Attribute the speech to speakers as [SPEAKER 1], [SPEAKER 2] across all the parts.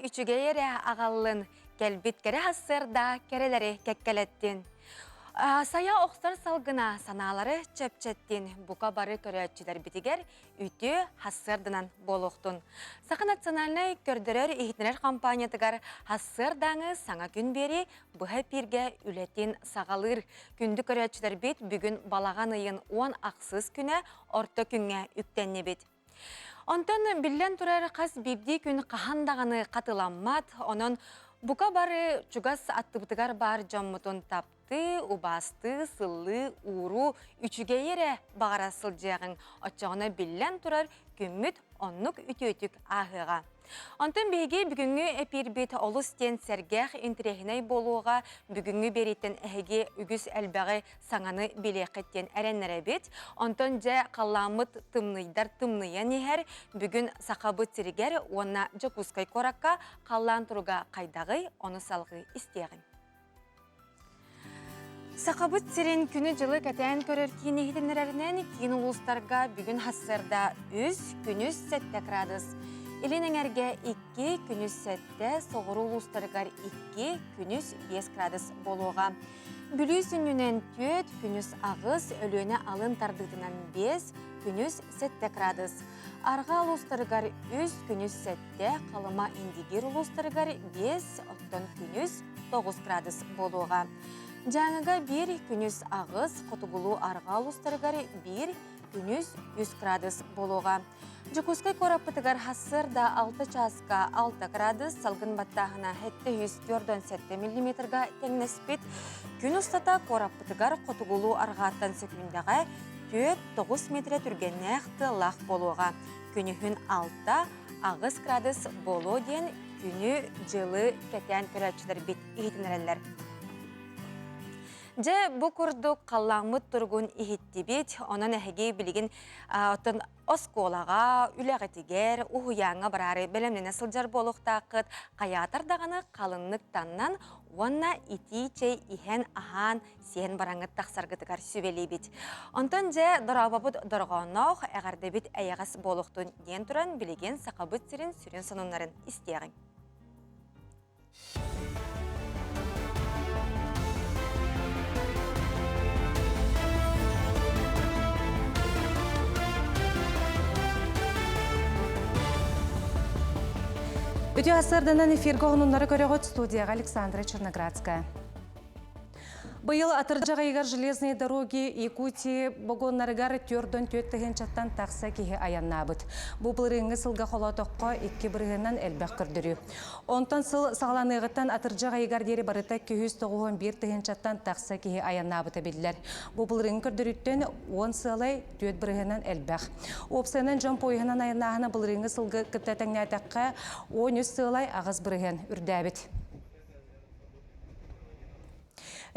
[SPEAKER 1] üçügeyere ağallın, gelbit kere hassırda kereleri kekkelettin. Saya oqsar salgına sanaları çöpçettin, buka barı körötçüler bitiger, ütü hassırdınan boluqtun. Sakı naциональный kördürör ihtineler kampanyatıgar hassırdanı sana gün beri buha pirge ületin sağalır. Gündü körötçüler bit bugün balağan ayın 10 aqsız küne orta künge üktenne bit. Ondan billen turar qaz bibdi gün qahandağını qatılanmat, onun buka barı çugas attıbıtıgar bar jammutun taptı, ubastı, sıllı, uğru, üçügeyere bağıra sılcağın açağına billen turar kümmüt onluk ütü-ütük ahıға. Ondan bege bugünkü epirbet olus ten sergah intirehinay boluğa, bugünkü beritten ehege ügüs elbağı sananı bileqetten erenlere bet, ondan ja qallamıt tımnıydar tımnıyan eher, bugün saqabıt seriger, ona jakuskay korakka qallan turuga qaydağı, onu salgı isteyagin. Saqabıt serin күні жылы кәтән көрір кейін ехетінлерінен кейін ұлыстарға бүгін хассырда үз күніз сәтті градус. Елінің әрге 2 күніз сәтті, соғыру ұлыстарғар 2 күніз 5 градус болуға. Бүлісінінен 4 күніз ағыз, өліні алын тардығынан 5 күніз 7 градус. Арға ұлыстарғар 3 күніз сәтті, қалыма индигер ұлыстарғар 5 күніз 9 градус болуға. Жаңыға 1 күніз ағыз, қотығылу арға ұлыстарғар 1 күніз 100 градус болуға. Жүкускай кораппытыгар хассырда 6 часқа 6 градус, салгын баттағына 704-7 мм-ға теңнеспет. Күн ұстата кораппытыгар қотығылу арғаттан секундага 4-9 метр түргенне әқті лақ болуға. Күні хүн 6 ағыз градус болу ден күні жылы кәтен көрәтшілер бет егетінерелер. Же bu kurduk qallamıt turgun ihittibit, onun әхеге білген отын осколаға, үләғетігер, ұхуяңа барары бәлемнен сылжар болуқтақыт, қаятардағаны қалынлықтаннан, онна ити-чей ихен ахан сен бараңыт тақсарғытығар сүбелейбит. Онтан же дұрабабыд дұрғанақ, әғардебит әйағас болуқтың ден тұран білеген сақабыт сірін сүрін сонунларын істеғін.
[SPEAKER 2] Өте асырдынан эфирге онынлары көріғыт студияға Александра Черноградская. Быйыл атыржаға егер железные дороги Якутии богоннарыгар түрден төттіген чаттан тақса кеге аяннабыт. Бұл бұлырыңы сылға қолатыққа 2 бірігінен әлбәқ күрдірі. Онтан сыл сағаланығыттан атыржаға егер дері барыта 291 тіген чаттан тақса кеге аяннабыты білділер. Бұл бұлырыңы күрдіріттен 10 сылай төт бірігінен әлбәқ. Опсайынан жон пойығынан аяннағына бұлырыңы сылғы күттәтәңне атаққа 13 сылай ағыз бірігін үрдәбіт.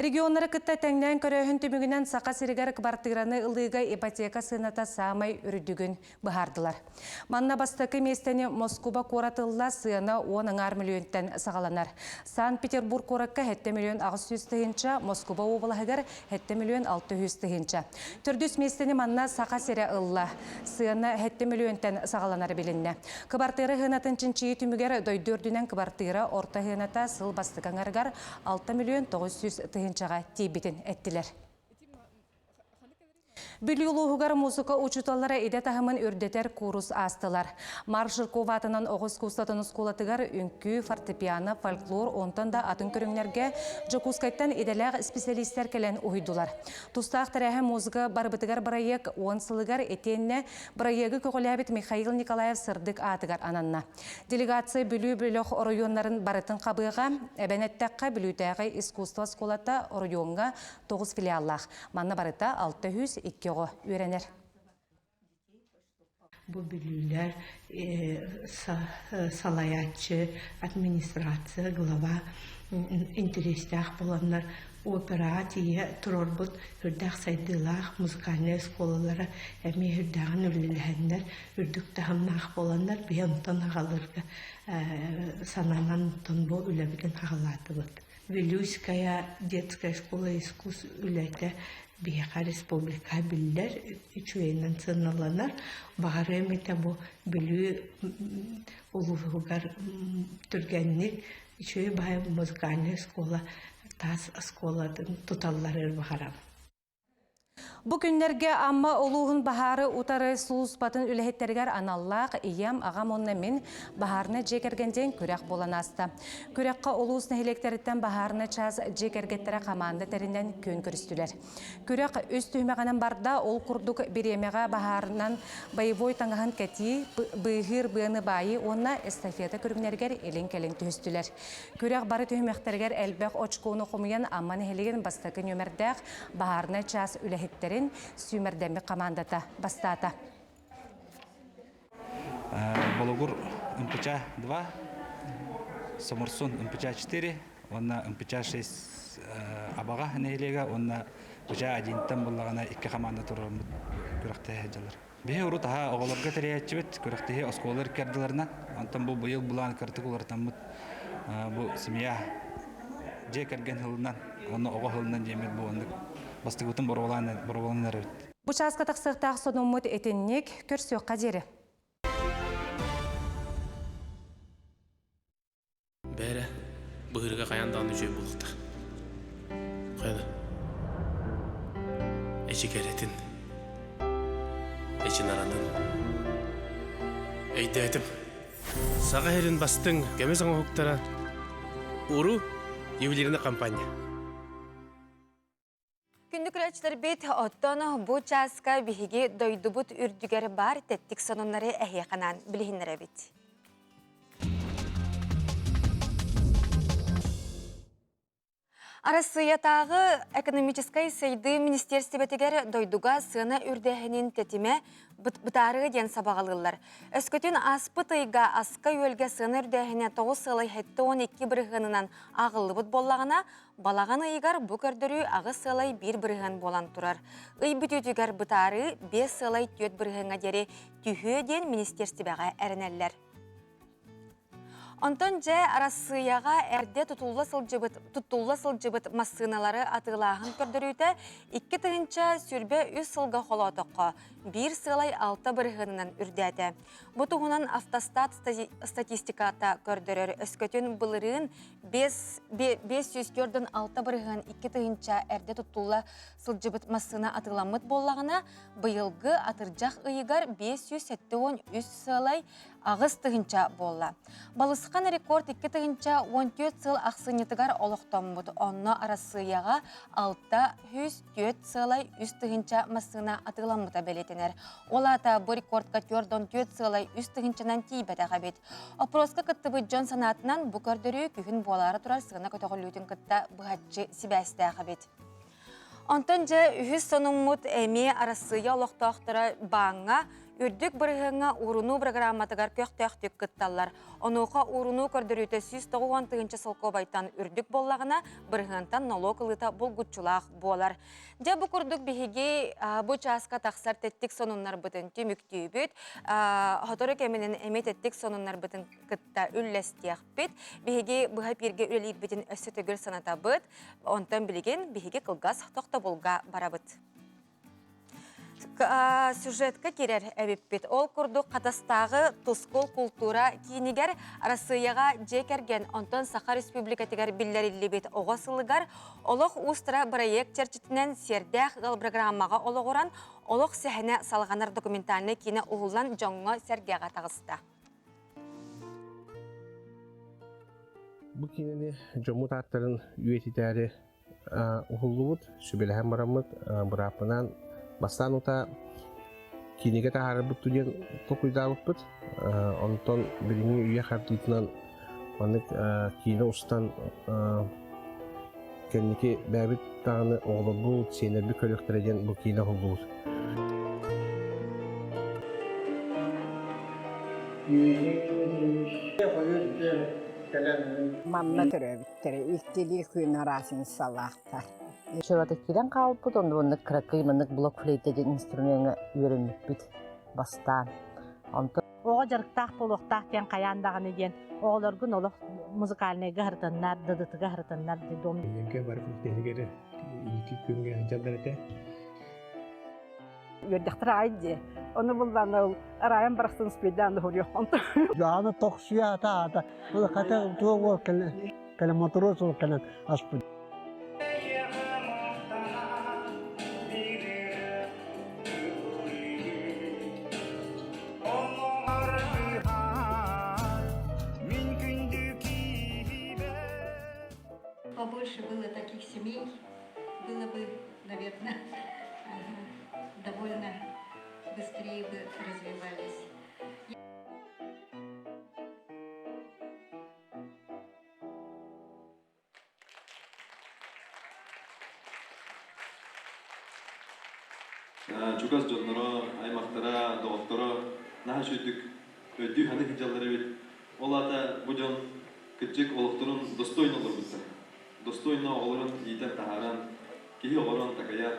[SPEAKER 2] Регионнары кытта тәңнән көрөһін түмігінен сақа сиригер кбартыраны ылыға ипотека сыната самай үрдігін бұхардылар. Манна бастықы местені Москуба коратылла сыяна 10 миллионтен сағаланар. Санкт-Петербург коракка 7 миллион 600 тыгынча, Москуба обалағығар 7 миллион 600 тыгынча. Түрдіс местені манна сақа сире ылла сыяна 7 миллионтен сағаланар білінне. Кбартыры ғынатын чинчиі түмігер дойдөрдінен кбартыра орта ғыната сыл бастықаңарғар 6 миллион 900 тыгынча. Чаға тейбетін әттілер. Бүлюлуғығар музыка учуталары еде тағымын үрдетер курус астылар. Маршыр коватынан оғыз кустатын ұскулатығар үнкі, фортепиано, фольклор, онтан да атын көріңлерге жокускайттан еделәғ специалистер кәлін ұйдулар. Тустақ тәрәхі музыка барбытығар барайек 10 сылығар етенне барайегі көғіләбет Михаил Николаев сырдық атығар ананна. Делегация бүлі-бүліқ оройонларын барытын қабыға, әбәнеттәққа бүлітәғі искусство сколата оройонға 9 филиаллақ. Манна барыта 602 öğrenir.
[SPEAKER 3] Bu bölümler salayatçı, administrasiya, glava, interesler bulanlar опера тие турорбут үрдәк сайдылах музыкальная школалары әми үрдәгін үліләһәннәр үрдік тағымнақ боланнар бейонтон ағалырға сананан тонбо үләбіген ағалаты бұд. Вилюйская детская школа искусств үләті Бияқа республика білдер үчуейнен сыналанар. Бағары әметі бұл білі ұлығығар түргенник үчуей бай музыкальная школа тас школадың тұталлары бағарам.
[SPEAKER 2] Бу күннерге амма олуғын бахары утары сұлыспатын үліхеттергер аналлақ иям ағам онна мен бахарына жекергенден көрек болан асты. Көрекқа олуысны электеріттен бахарына час жекергеттері қаманды тәрінден көн көрістілер. Көрек өз түймеғанын барда ол күрдік беремеға бахарынан байбой таңғын кәти бұйғыр бұйыны байы онна эстафета көргінергер елен-келен түйістілер. Көрек бары түймектергер әлбәқ очкуыны құмыян амман хелеген бастықы нөмірдәқ бахарына час үліхеттерін сүймердемі командата бастата.
[SPEAKER 4] Балугур МПЧ 2, Самурсун МПЧ 4, онна МПЧ 6 абаға нәйлеге, онна МПЧ 1-тен болағана 2 команда тұрымыз көріқті әжалар. Бе ұры таға оғыларға тәрейетші бет, көріқтігі осколар кәрділеріне, онтан бұл бұйыл бұлан кәртік олартан бұл семья же кәрген ғылынан, оны оға ғылынан жемет бұл ондық. Бастығытын бұрғаланар өт.
[SPEAKER 2] Бұ часқа тақсықтақ сонымыд етіннек көрсөк қадері.
[SPEAKER 5] Бәрі бұғырға қаяндан үшей болықтық. Қайда? Әші кәретін. Әші наранын. Әйді әтім. Саға әрін бастың кәмес аңа хуқтара. Уру ювелиріне компания.
[SPEAKER 1] Күндік үләчілер бет оттон бұ часқа бігеге дойдубут үрдігер бар тәттік сонунлары әйеқанан білігінлері бет. Арасыятағы экономическай сайды министерстебетігер дойдуға сына үрдәхінен тәтіме бұтарығы ден сабағалылар. Өскөтін аспыт ұйға асқа өлге сына үрдәхіне 9 сылай 12 бірғынынан ағылы бұт болағына, балаған ұйғар бұ көрдірі ағы сылай 1 бірғын болан тұрар. Үй бүтетігер бұтары 5 сылай 4 бірғынға дері түйеден министерстебеға әрінәлілер. Онтон жа арасыяға әрде тұтулла сылжыбыт массыналары атылағын көрдірүйті 2 тығынша сүрбе 3 сылға қолатыққа 1 сылай 6 бірғынынан үрдәді. Бұтығынан автостат статистиката көрдірір өскөтін бұлырын 504-6 бірғын 2 тығынша әрде тұтулла сылжыбыт массына атыламыт болағына бұйылғы атыржақ ұйығар 573 сылай ағыз тығынша болла. Балысқан рекорд 2 тығынша 14 сыл ақсынетігар олықтан бұд. Онны арасыяға 604 сылай 3 тығынша массына атыламыта бәлетінер. Олата бұл рекордқа 4 сылай 3 тығыншанан тейбәді бет. Опросқа күтті бұд жон санатынан бұ көрдірі күхін болары тұрар сығына көтіғілудің күтті бұғатчы сібәсті бет. Онтан жа үхіз соныммыт әме арасыя олықтақтыра баңа үрдік бірғыңа ұруну программатығар көқтөқтік күтталар. Онуға ұруну көрдіріті 190 сылқо байтан үрдік боллағына бірғынтан налог ылыта бұлгүтчулақ болар. Жа бұ күрдік бігеге бұ часқа тақсар тәттік сонунлар бұтын түміктүй бүт. Хоторы кәмінен әме тәттік сонунлар бұтын күтта үлләстияқ бүт. Бігеге бұға бірге үлелер бұтын өсі түгіл саната бұт. Онтан білген бігеге қылғас тоқта болға бара бұт. Сюжетка керер әбіппет. Ол күрді қатастағы тұскол культура кейінігер арасыяға жекерген онтон Саха Республикатығар білдерілі бет оғасылығар олық ұстыра проект черчетінен сердәқ ғыл программаға олығыран олық сәхіне салғанар документальны кейіні ұғылан жоңға сәргеға тағысты.
[SPEAKER 6] Бұл кейінені жомут аттарын үйететәрі ұғылы бұд, сүбеліғен марамыд, бұрапынан бастан ұта кейінеге тағары бұтты ден тоқуйдалып бұд. Онтон біліңі үйе қардуйтынан кейіні ұстан кәнеке бәбіт тағыны оғылы бұд, сенербі көліктіреден бұл кейіні ұғылы бұд.
[SPEAKER 7] Mamma töröbütteri, ilkili kүйün araсын salақтар.
[SPEAKER 8] Шыбатыккиден калбыт, онда онда кракый мынык блок флейта деген инструментга үйрениппит бастан. Онда
[SPEAKER 9] Оға жарықтақ болуқтақ тен қаяндағыны ден оғыларғын олық музыкальныйға ғыртыннар, дыдытыға ғыртыннар дедом.
[SPEAKER 10] Еңке бар көктелгері екі күнге жабдырыте.
[SPEAKER 7] Өрдіқтір айды. Оны бұлдан арайын барақтың спейданды хөріоқтан.
[SPEAKER 11] Жаны тоқсуя ата. Бұл қата туы ол кәлі моторос ол кәлі аспын.
[SPEAKER 12] Побольше было таких семей, было бы, наверное, довольно быстрее бы развивались.
[SPEAKER 13] Чугас жоннора, аймактара, доктора, наха шүйдік өйдүй ханы хинжалары бит. Ол ата бұ жон күтчек олықтырын достойны олыр бұтса. Достойны олырын ейтен тахаран, кейі олырын такая.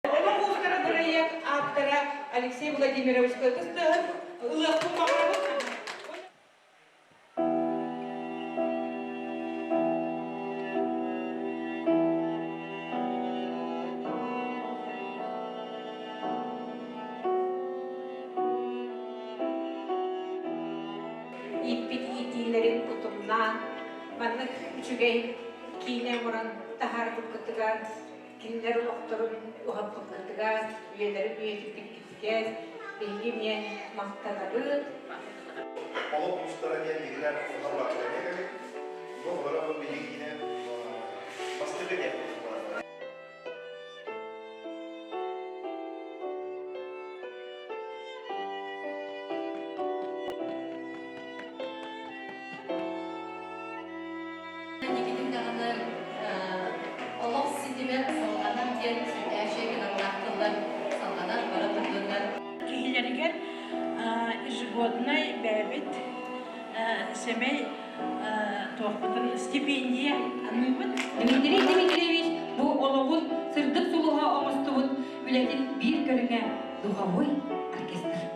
[SPEAKER 14] Оның ұлықтары дұрайек автора Алексей Владимирович Көлтісті ұлықтың мағырабы.
[SPEAKER 12] İppit itilerin kutumdan, bana üçüge kine vuran tahar kutkutugar, kinler ulukturun uhap kutkutugar, üyeleri üyetiklik gittikez, bilgi men maktaları.
[SPEAKER 15] Olup ustara geldiler, onlarla geldiler. Bu oranın bilgiyle bastırı geldi.
[SPEAKER 14] Кихилеригер ежегодный бәбит семей тоқпытын стипендия аныбыт.
[SPEAKER 12] Дмитрий Дмитриевич, bu oluğun sırdık suluğa omustuğun ületin bir körüne dуховой оркестр.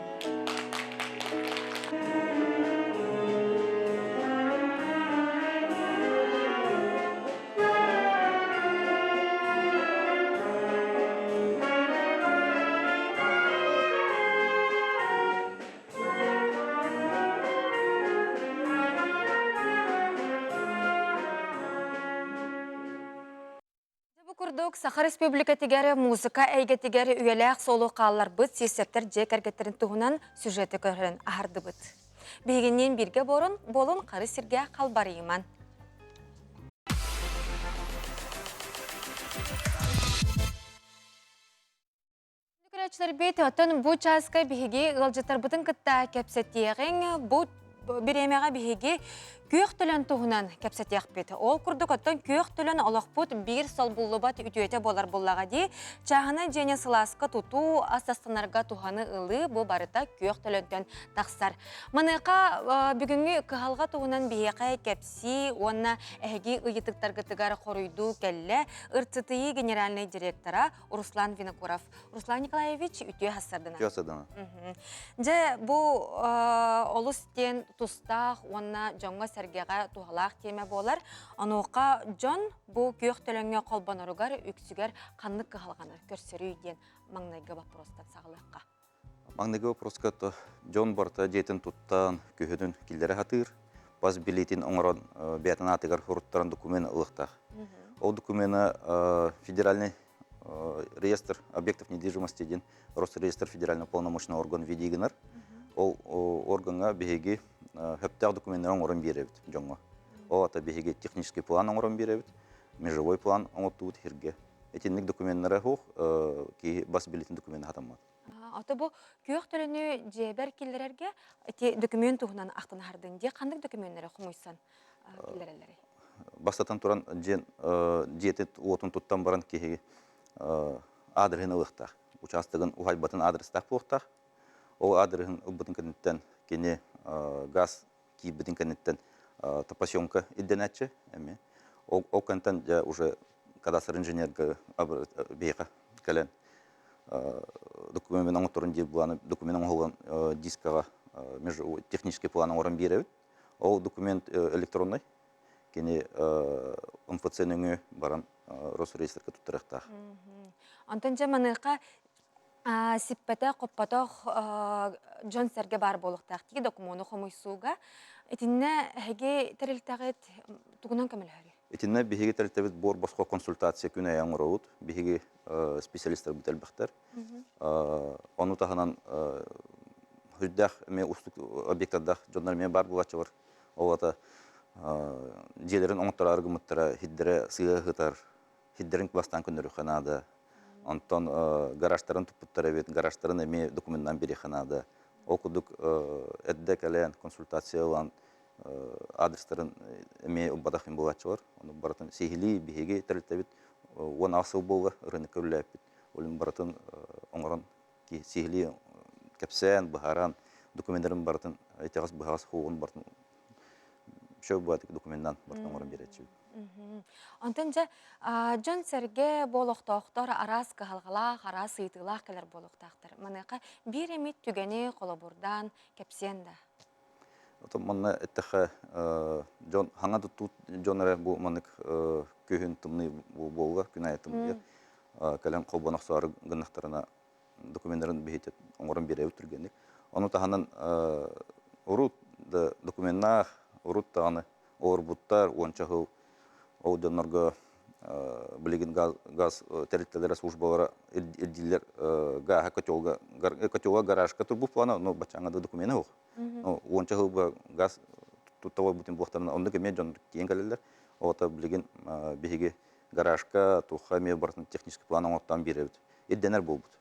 [SPEAKER 12] Курдук Саха Республика тигәре музыка әйге тигәре үеләк солу қаллар бұд сесептер жек әргеттерін туғынан сюжеті көрін ағарды бұд. Бейгеннен бірге болын қары сірге қалбарыйман. Нүкірәтшілер бейті өтін бұ часка бейге ғылжытар бұдың күтті кәпсеттеғен бұд биремеге биһиги күйөх төлөн туһунан кепсетиях бит. Ол курдук оттон күйөх төлөн олохпут бир сол буллубат үтүөте болар буллага ди. Чахана жене сыласка туту астастанарга туханы ылы бу барыта күйөх төлөнтөн таксар. Маныка бүгүнгү кыхалга туһунан биһиэхэ кепси онна эһиги ыйытыктарга тыгар хоруйду келле ырцытыйы генеральный директора Руслан Винокуров. Руслан Николаевич үтүө хассардына. Же бу олустен тустах онна жоңга сәргеға туғалақ теме болар. Ануқа жон бұл күйек төліңе қолбанаругар үксігер қанлық қағалғаны көрсірі үйден маңнайғы вопростан сағылыққа.
[SPEAKER 16] Маңнайғы вопроска жон барта жетін туттан күйедің келдері хатыр. Баз билетин оңыран бәтін атығар хұрыттаран документ ұлықтақ. Ол документы федеральный реестр объектов недвижимости ден Росреестр федеральный полномочный орган ведегінар. Ол органға бігеге хөптәк документтарын орын беребит жоңго. Ол ата бігеге технический план орын беребит, межевой план оңоттуут хирге. Этинник документтары хук ки бас билетин документ хатамат.
[SPEAKER 1] Ата бу күйөк төлөнү жебер киллерерге эти документ тугунан актын хардын же кандай документтери хумуйсан киллерелери.
[SPEAKER 16] Бастатан туран жен жетет отун туттан баран ки адресин ылыктак. Участогын ухайбатын адрестак буктак. Ол адресин убытын кенеттен кене газ кибитин кенеттен топосъемка идденәтче, эми. Ол контент уже кадастр инженерга бейка кален документның оңторын деп буланы документның оңған дискага между технический планын орын беребит. Ол документ электронный. Кене МФЦ-нің барам Росреестрге туттырақтақ.
[SPEAKER 12] Антон жаманыға сиппета қоппатақ Джон Серге бар болуқтақ тегі документу қомойсуға. Этинне әге тәрілтағет тұғынан көмілері?
[SPEAKER 16] Этинне бігеге тәрілтәбет бор басқа консультация күн аяң ұрауыд. Бігеге специалистер бұт әлбәқтер. Оны тағынан хүддәқ объекттардақ жонлар мен бар бұлатшы бар. Олата желерін оңыттар арғымыттара хиддері сыға ғытар, хиддерін бастан күндері қанады. Онтон гаражтарын тұппыттар әбет, гаражтарын әме документтан бері қанады. Оқыдық әдді кәлән консультациялан адрестарын әме ұбадақын болатшылар. Оны баратын сейхілі бігеге тәрілтәбет, он асыл болға рынық көрілі әпет. Олым баратын оңырын сейхілі кәпсән, бұхаран, документтерін баратын айтағыз бұхағыз қоғын баратын шөп бұғатық документтан бартан орын беретші.
[SPEAKER 12] Антон жа, Джон Серге болуқтақтар арас қағалғалақ, арас ұйтылақ кәлер болуқтақтар. Манайқа бір емет түгені қолабырдан кәпсен да?
[SPEAKER 16] Манна әттіқі хаңа тұтту Джон әрі бұл манык күйін тымны болға, күн аяттым. Кәлем қолбанақ суары ғынақтарына документтерін бейетет оңырын бере өтіргенік. Оны тағанын ұрут документнақ, ұрут тағаны орбуттар, ончағы ол жонларға білеген газ тәріттелері службалары елдейлер ғаға көтеуға гаражға тұрбу планы, но бачаңады документі оқ. Ончағы газ тұттауы бұтын бұлақтарына онды кеме жонлар кейін кәлелер. Оғата білеген бейге гаражға тұққа ме бартын технический планы оңыттан беребіт. Едденер бол бұд.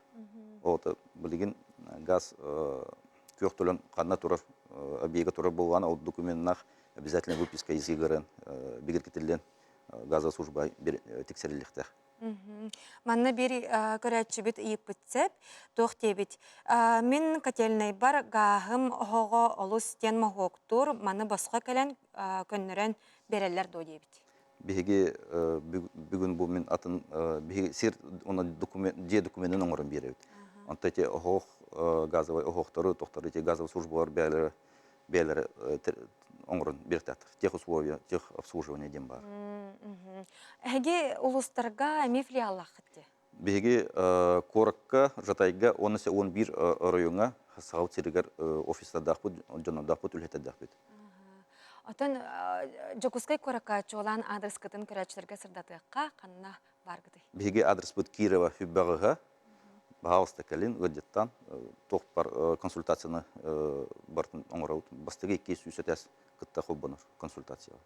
[SPEAKER 16] Оғата білеген газ көк төлін қанна тұрар, объега тұрар болғаны, ол документнақ обязательно выписка из игры бигеркетелден газовая служба тексерилихтер.
[SPEAKER 12] Манна бери көрәтші бит иіп бітсеп, тоқты бит. Мен котельный бар ғағым оғы олу стен мағуқтур, маны басқа кәлін көннерен берелер дойы бит.
[SPEAKER 16] Беге бүгін бұл мен атын сер документін оңырын беребіт. Онта те оғық газовый оғықтары, тоқтары те газовый службалар бәлері оңырын бердәтір. Тех условия, тех обслуживания дем бар.
[SPEAKER 12] Әге ұлыстарға әме филиаллақ қытты?
[SPEAKER 16] Беге Коракка, Жатайга, 11 районға сағау терегер офистардақ бұд, жонадақ бұд, үлхетадақ бұд.
[SPEAKER 12] Отын Жокускай Коракка чолан адрес кытын көрәтшілерге сырдатыққа қанына бар кыды?
[SPEAKER 16] Беге адрес бұд Кирова Хүббағыға, Бағалысты кәлін, ғыдеттан, тоқ бар консультацияны бартын оңырауд. Бастығы 200 кытта қолбаныр консультацияға.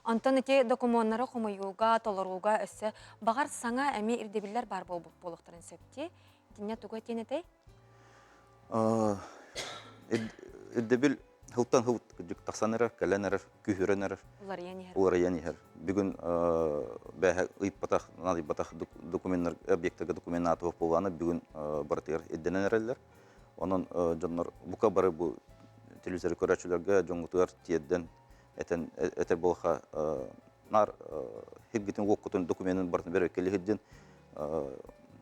[SPEAKER 12] Антон әте документтары қомайуға, толыруға өсі бағар саңа әме ирдебілер бар болуқтарын сөпте. Діне тұға тенетай?
[SPEAKER 16] Ирдебіл хылттан хылт тақсан әрі, кәлен әрі, күйірен әрі. Олар ян ехер. Бүгін бәйі ұйып батақ, надый батақ документтер, объекттігі документін атығы болғаны бүгін баратығыр едденен әрелер. Оның жонлар бұқа бары бұл телевизоры көрәтшілерге жоңғытығар тиедден әтер болға нар хиргетін оқытын документін бартын бәрі келі хидден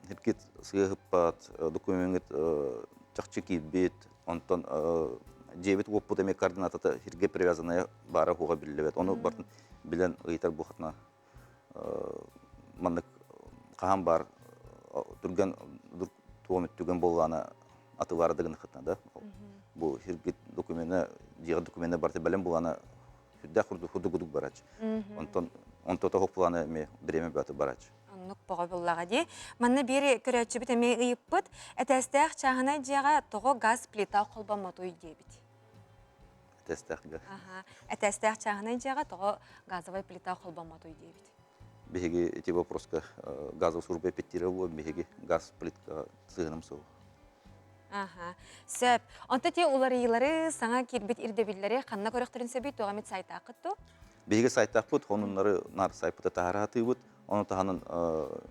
[SPEAKER 16] хиргет сығып бат, документ чақчы кейбет, онтан жебет опыт әме координататы хирге привязанная бары хуға білілебет. Оны бартын білен ұйтар бұқытына мандық қаған бар түрген туамет түген болғаны атылары дығын қытына. Бұл хиргет документі, жиға документі барты бәлем болғаны хүдді құрды күдік барач. Онтота хоқ болғаны әме біреме бәті барач.
[SPEAKER 12] Онық бұғы боллаға де. Манны бері көрәтші біт әме ұйып бұд, әтәстәқ чағына жиға тоғы газ плита қолба мотуй дебіт. Әтәстәқ чағына жиға тоғы газовай плита қолба мотуй дебіт.
[SPEAKER 16] Беге эти вопроска газовая служба петтировала, беге газ плитка сығыным соғы.
[SPEAKER 12] Сөп. Онта те олары елары саңа кербет ирдебілері қанна көріқтерін сөбейт оғамет сайта ақытты?
[SPEAKER 16] Беге сайта ақыт, онынлары нар сайпыта тағары аты бұд. Оны тағанын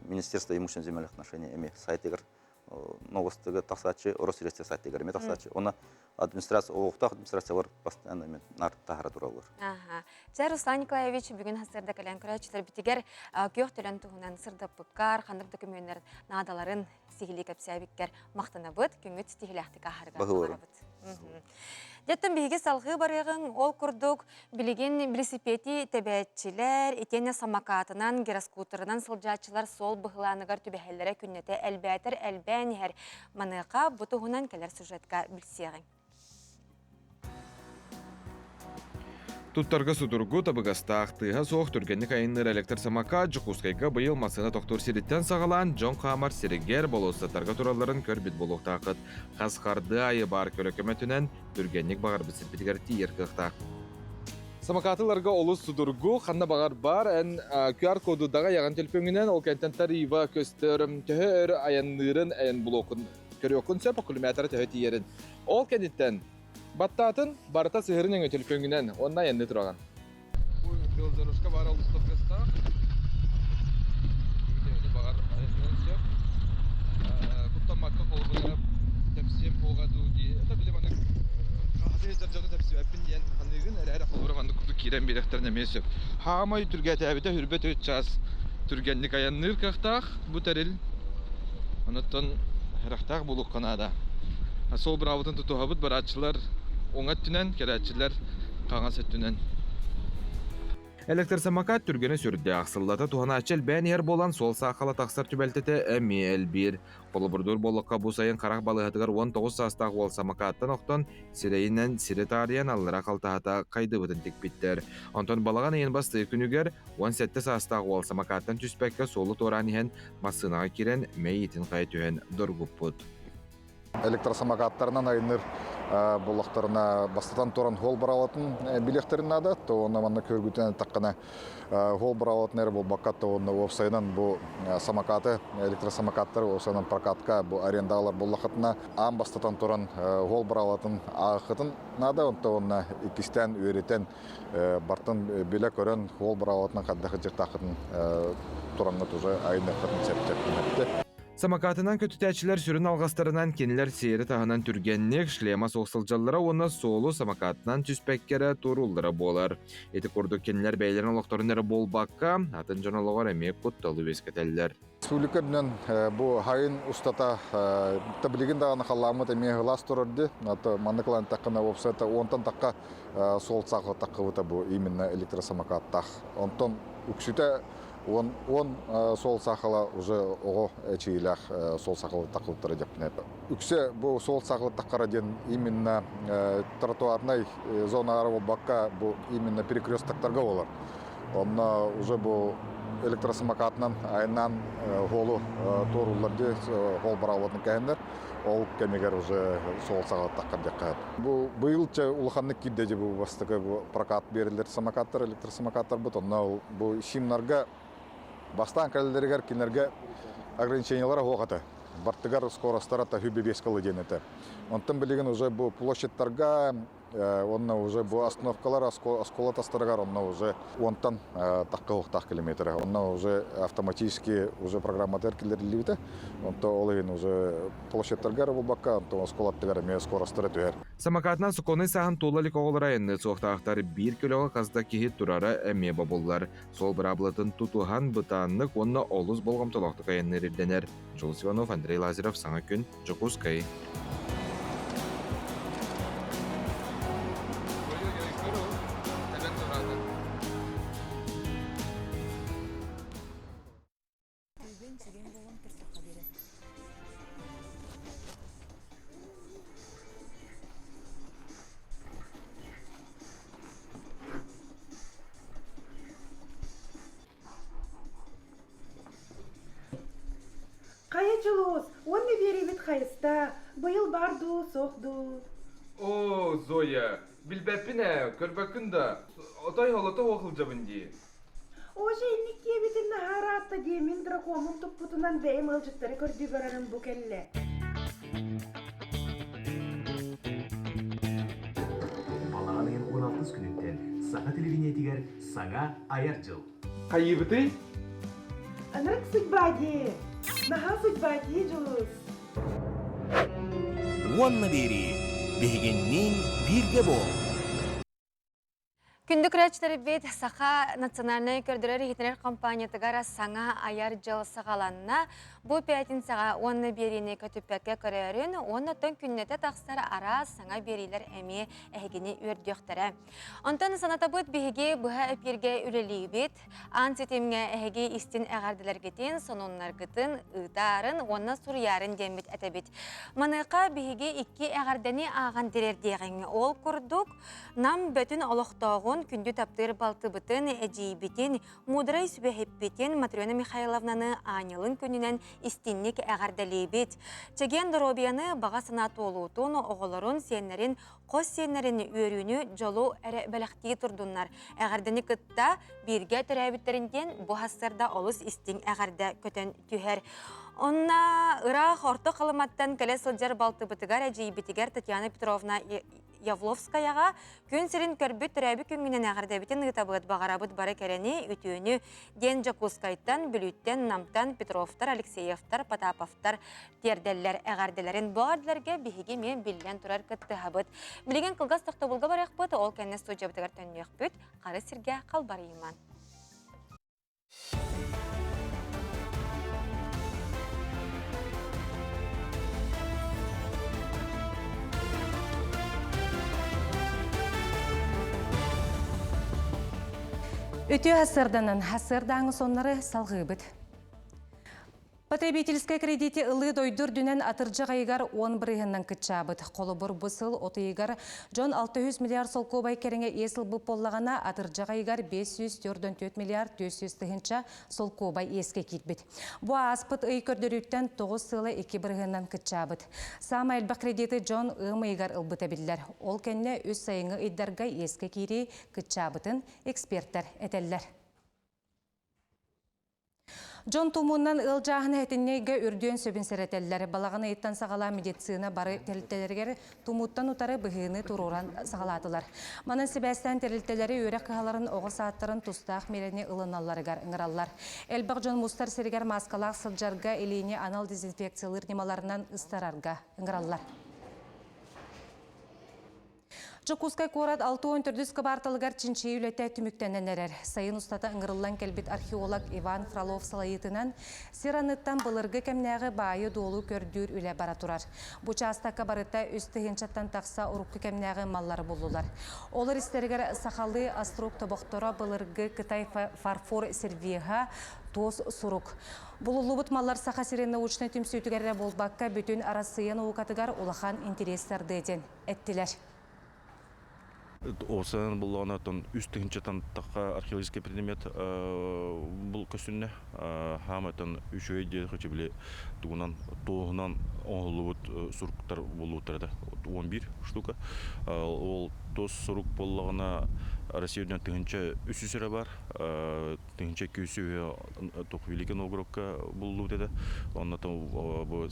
[SPEAKER 16] Министерство имущественных земельных отношений әме сайтығыр новостыгы тақсатчы, орыс ресте саттегер ме тақсатчы. Оны администрация, олықтақ администрациялар постоянно мен тағара туралар.
[SPEAKER 12] Жа Руслан Николаевич бүгін хасырда кәлен күрәчілер бітігер көк төлен туғынан сырды бұққар, қандыр документер надаларын сихили кәпсәбіккер мақтана бұд, күнгіт стихиләқтікі ағарға қарабыд. Деттен бейге салғы барығын ол күрдік білеген велосипеди тәбәтчілер, етені самакатынан, гироскутерынан сылжатчылар сол бұғыланығар түбәхелері күннеті әлбәтір әлбән әр маныға бұтығынан кәлер сюжетка білсеғін.
[SPEAKER 17] Туттарга судургу табыгастақ тыға соқ түргенік айынныр электр самака жүқусқайға бұйыл масына тоқтор сиреттен сағалан Джон Хамар сирегер болостаттарға тураларын көрбет болуқтақыт. Қасқарды айы бар көрекеметінен түргенік бағар бісір бітігер тиер қықтақ. Самакатыларға олыс судургу қанна бағар бар ән QR кодудағы яған телефонынан ол кәнтентар ива көстер төхөр аяннырын әйін блокын көрекін сөп окулметары төхө тиерін. Ол кәнеттен Баттатын барыта сыгырын өңі телефонынан, онна енді тұраған. Бұл белдорушка бар алды стопкаста. Өте бағар айызынан сөп. Құттан маққа қолғылар тәпсем қолғаду дей. Әті білем аны қағасы езір жауны тәпсем әппін дейін қанығын әрі қолғыры қанды күрді керен беректеріне мен сөп. Хамай түргәті әбіті хүрбет өт час түргенлік аянныр қақтақ бұ тәріл. Оныттан әрақтақ бұлық қанада. Сол бір авытын тұту ғабыт баратшылар оңат түнен, керәтшілер қаған сәт түнен. Электр самакат түргені сүрді ақсыллата туғана әчел бән ер болан сол сақала тақсар түбәлтеті әмі әлбір. Қолы бұрдыр болыққа бұл сайын қарақ балығатығар 19 састағы ол самакаттан оқтан сирейінен сире тариян алыра қалтағата қайды бұтын тек біттер. Онтан балаған ең басты күнігер 17 састағы ол самакаттан түспәкке солы торан ен масынаға керен мәйетін қай түйен дұргып бұд.
[SPEAKER 18] Электросамокаттарынан айыныр болақтарына бастатан торан хол баралатын билеттерін ады, то оны манна көргүтен таққана хол баралатын әрі бол баққатты оны офсайынан бұл самокаты, электросамокаттар офсайынан прокатқа бұл арендағалар болақытына ам бастатан торан хол баралатын ағықытын ады, оны икістен өретен бартын біле көрін хол баралатынан қаддақы жертақытын торанғыт уже айыныр қытын сәптеп.
[SPEAKER 17] Самакатынан көтүтәчілер сүрін алғастарынан кенілер сейері тағынан түргеннек шлема соқсылжалары оны солу самакатынан түспәккері турулдары болар. Еті көрді кенілер бәйлерін олықтарынары бол баққа, атын жоналығар әмек құтталы өскетелілер.
[SPEAKER 18] Республика дүнен бұл хайын ұстата табілеген дағаны қаламыд әме ғылас тұрырды. Мандықлан таққына опсайта онтан таққа сол сақы таққы бұта бұл именно электросамакаттақ. Онтан үксіті он сол сақылы уже оғы әчейләқ сол сақылы тақылыптары депінеп. Үксе бұл сол сақылы таққара ден именно тротуарнай зонағары ол баққа бұл именно перекресттақтарға олар. Онна уже бұл электросамокатынан айынан қолу торуларды қол баралатын кәйіндер. Ол кәмегер уже сол сақылы таққар деққайып. Бұл бұйылча ұлғанлық кидде бұл бастығы прокат берілер самокаттар, электросамокаттар бұд. Онна бұл шимнарға бастан кәлілерігер кенерге ограничениялары оғаты. Бартығар скоростары та хүбе бескалы денеті. Онтын білеген уже бұл площадьтарға, онна уже бұл остановкалар, осколатастарығар, онна уже онтан таққы оқтақ километрі. Онна уже автоматически уже программатер келерілі онта олығын уже площадьтарға бұл баққа, онта осколаттығар әме скоростары түйер.
[SPEAKER 17] Самакатынан сұқоны сағын толалик оғылар әйінні соқтақтары бір көліға қазда кейт тұрары әме бабылар. Сол бір аблатын тұтуған бұтанлық онна олыз болғам толақтық әйінні рерденер. Жолс Иванов, Андрей Лазарев, Саңа күн, Жокускай.
[SPEAKER 19] Каячылыз, он не верит хайста, был барду, сохду.
[SPEAKER 17] О, Зоя, билбәппіне, көрбәккінді, отай холата оғыл жабынди.
[SPEAKER 19] Оже, инникке бітін нахаратта демен дракомын тұппутынан бәйім ылжыттары көрді барарын бұ кәлі.
[SPEAKER 20] Балағанығын 16 күнінтен саға телевинетігер саңа аяр жыл.
[SPEAKER 17] Қайыбыты?
[SPEAKER 19] Анырық судьба де. Наха судьба де жылыз.
[SPEAKER 20] Уонна бери, бігеннен бирге бол.
[SPEAKER 12] Күндік рәчтері бет Саха национальный көрдірер хитінер компаниятығара саңа аяр жыл сағаланына бұл пятницаға онны беріне көтіппәкке көрерін, онны тон күннеті тақсар ара саңа берилер әме әгені өрдіқтірі. Онтан саната бұд бігеге бұға өперге үлелі бет, аң сетемге әге істін әғардылар кетен, сонунлар күтін, ұтарын, онна сұрыярын дембет әтәбет. Манықа бігеге ikki әғарданы аған дерер дегені ол күрдік, нам бөтін олықтағын күнді таптыр балты бұтын әжейбетін, мудрай сүбәхеппетін Матрена Михайловнаны анылын күнінен истинник әғардалейбет. Чеген Доробияны баға санат олуытын оғылырын сенлерін, қос сенлерін өріні жолу әрі бәліқтей тұрдынлар. Әғарданы күтті бірге түрәбіттерінден бұхастарда олыс истин әғарда көтен түйер. Онна ырақ орты қалыматтан кәлі сылжар балты бұтығар әжейбетігер Татьяна Петровна Явловскаяға күн сірін көрбіт түрәбі күнгінен әғардабетін ұтабығыт бағарабыт бары кәрені үтіөні Ден Жакускайттан, Бүліттен, Намтан, Петровтар, Алексеевтар, Потаповтар терделлер әғарделерін бұғардыларға бігеге мен білген тұрар күтті хабыт. Білеген қылғас тоқты бұлға барақ бұт, ол кәнне студия бұтығар төннеқ бүт, қары сірге қалбар иман.
[SPEAKER 2] Өте хасырданын, хасырдаңы сонлары салғы бұд. Потребительская кредити ылы дойдур дүнен атыржы ғайығар 10 бірігіннен күтчабыд. Қолы бұр бұсыл отыйығар жон 600 миллиард сол көбай керіңе есіл бұп боллағана атыржы ғайығар 544 миллиард 200 тығынша сол көбай еске кетбід. Бұ аспыт үй көрдіріктен 9 сылы 2 бірігіннен күтчабыд. Сама әлбі кредиті жон ұмайығар ылбыта білдер. Ол кәнне үз сайыңы иддарға еске кейрей күтчабытын эксперттер әтеллер. Жон Тумуннан ылжағын әтіннейге үрден сөбін сәрәтелілері балағыны еттен сағала медицина бары тәрілтелергер Тумуттан ұтары бұғыны тұруран сағаладылар. Манын Себастьян тәрілтелері өрек қағаларын оғы сааттарын тұстақ мерені ылыналарығар ыңыралар. Әлбақ Жон Мустар сергер маскалақ сылжарға елейіне анал дезинфекциялыр немаларынан ыстарарға ыңыралар. Жокускай корат 6-14 кабарталыгар чинчи үлетті түміктенен әрер. Сайын ұстата ыңғырылан кәлбет археолог Иван Фролов салайытынан сираныттан бұлырғы кәмнәғы байы долу көрдүр үле бара турар. Бұча астаққа барыта үстігенчаттан тақса ұрыққы кәмнәғы маллары болулар. Олар істергер сақалы аструк табақтора бұлырғы Қытай фарфор сервиға тоз сұрук. Бұлылы маллар сақа сирені ұчны түмсөйтігәрі болбаққа бүтін арасыян оғатығар олақан интерестерді еден әттілер.
[SPEAKER 21] Осан буллана тон үстігінші тантаққа археологический предмет бұл көсінне хаматын үшөйде хоча біле туғынан тоғынан оңғылуыт сұрықтар болу тұрады 11 штука. Ол тоз сұрық болуғана Россиядан тыңынша үсісірі бар, тыңынша көсі тоқ Великий Новгородқа болу деді. Оннатын бұл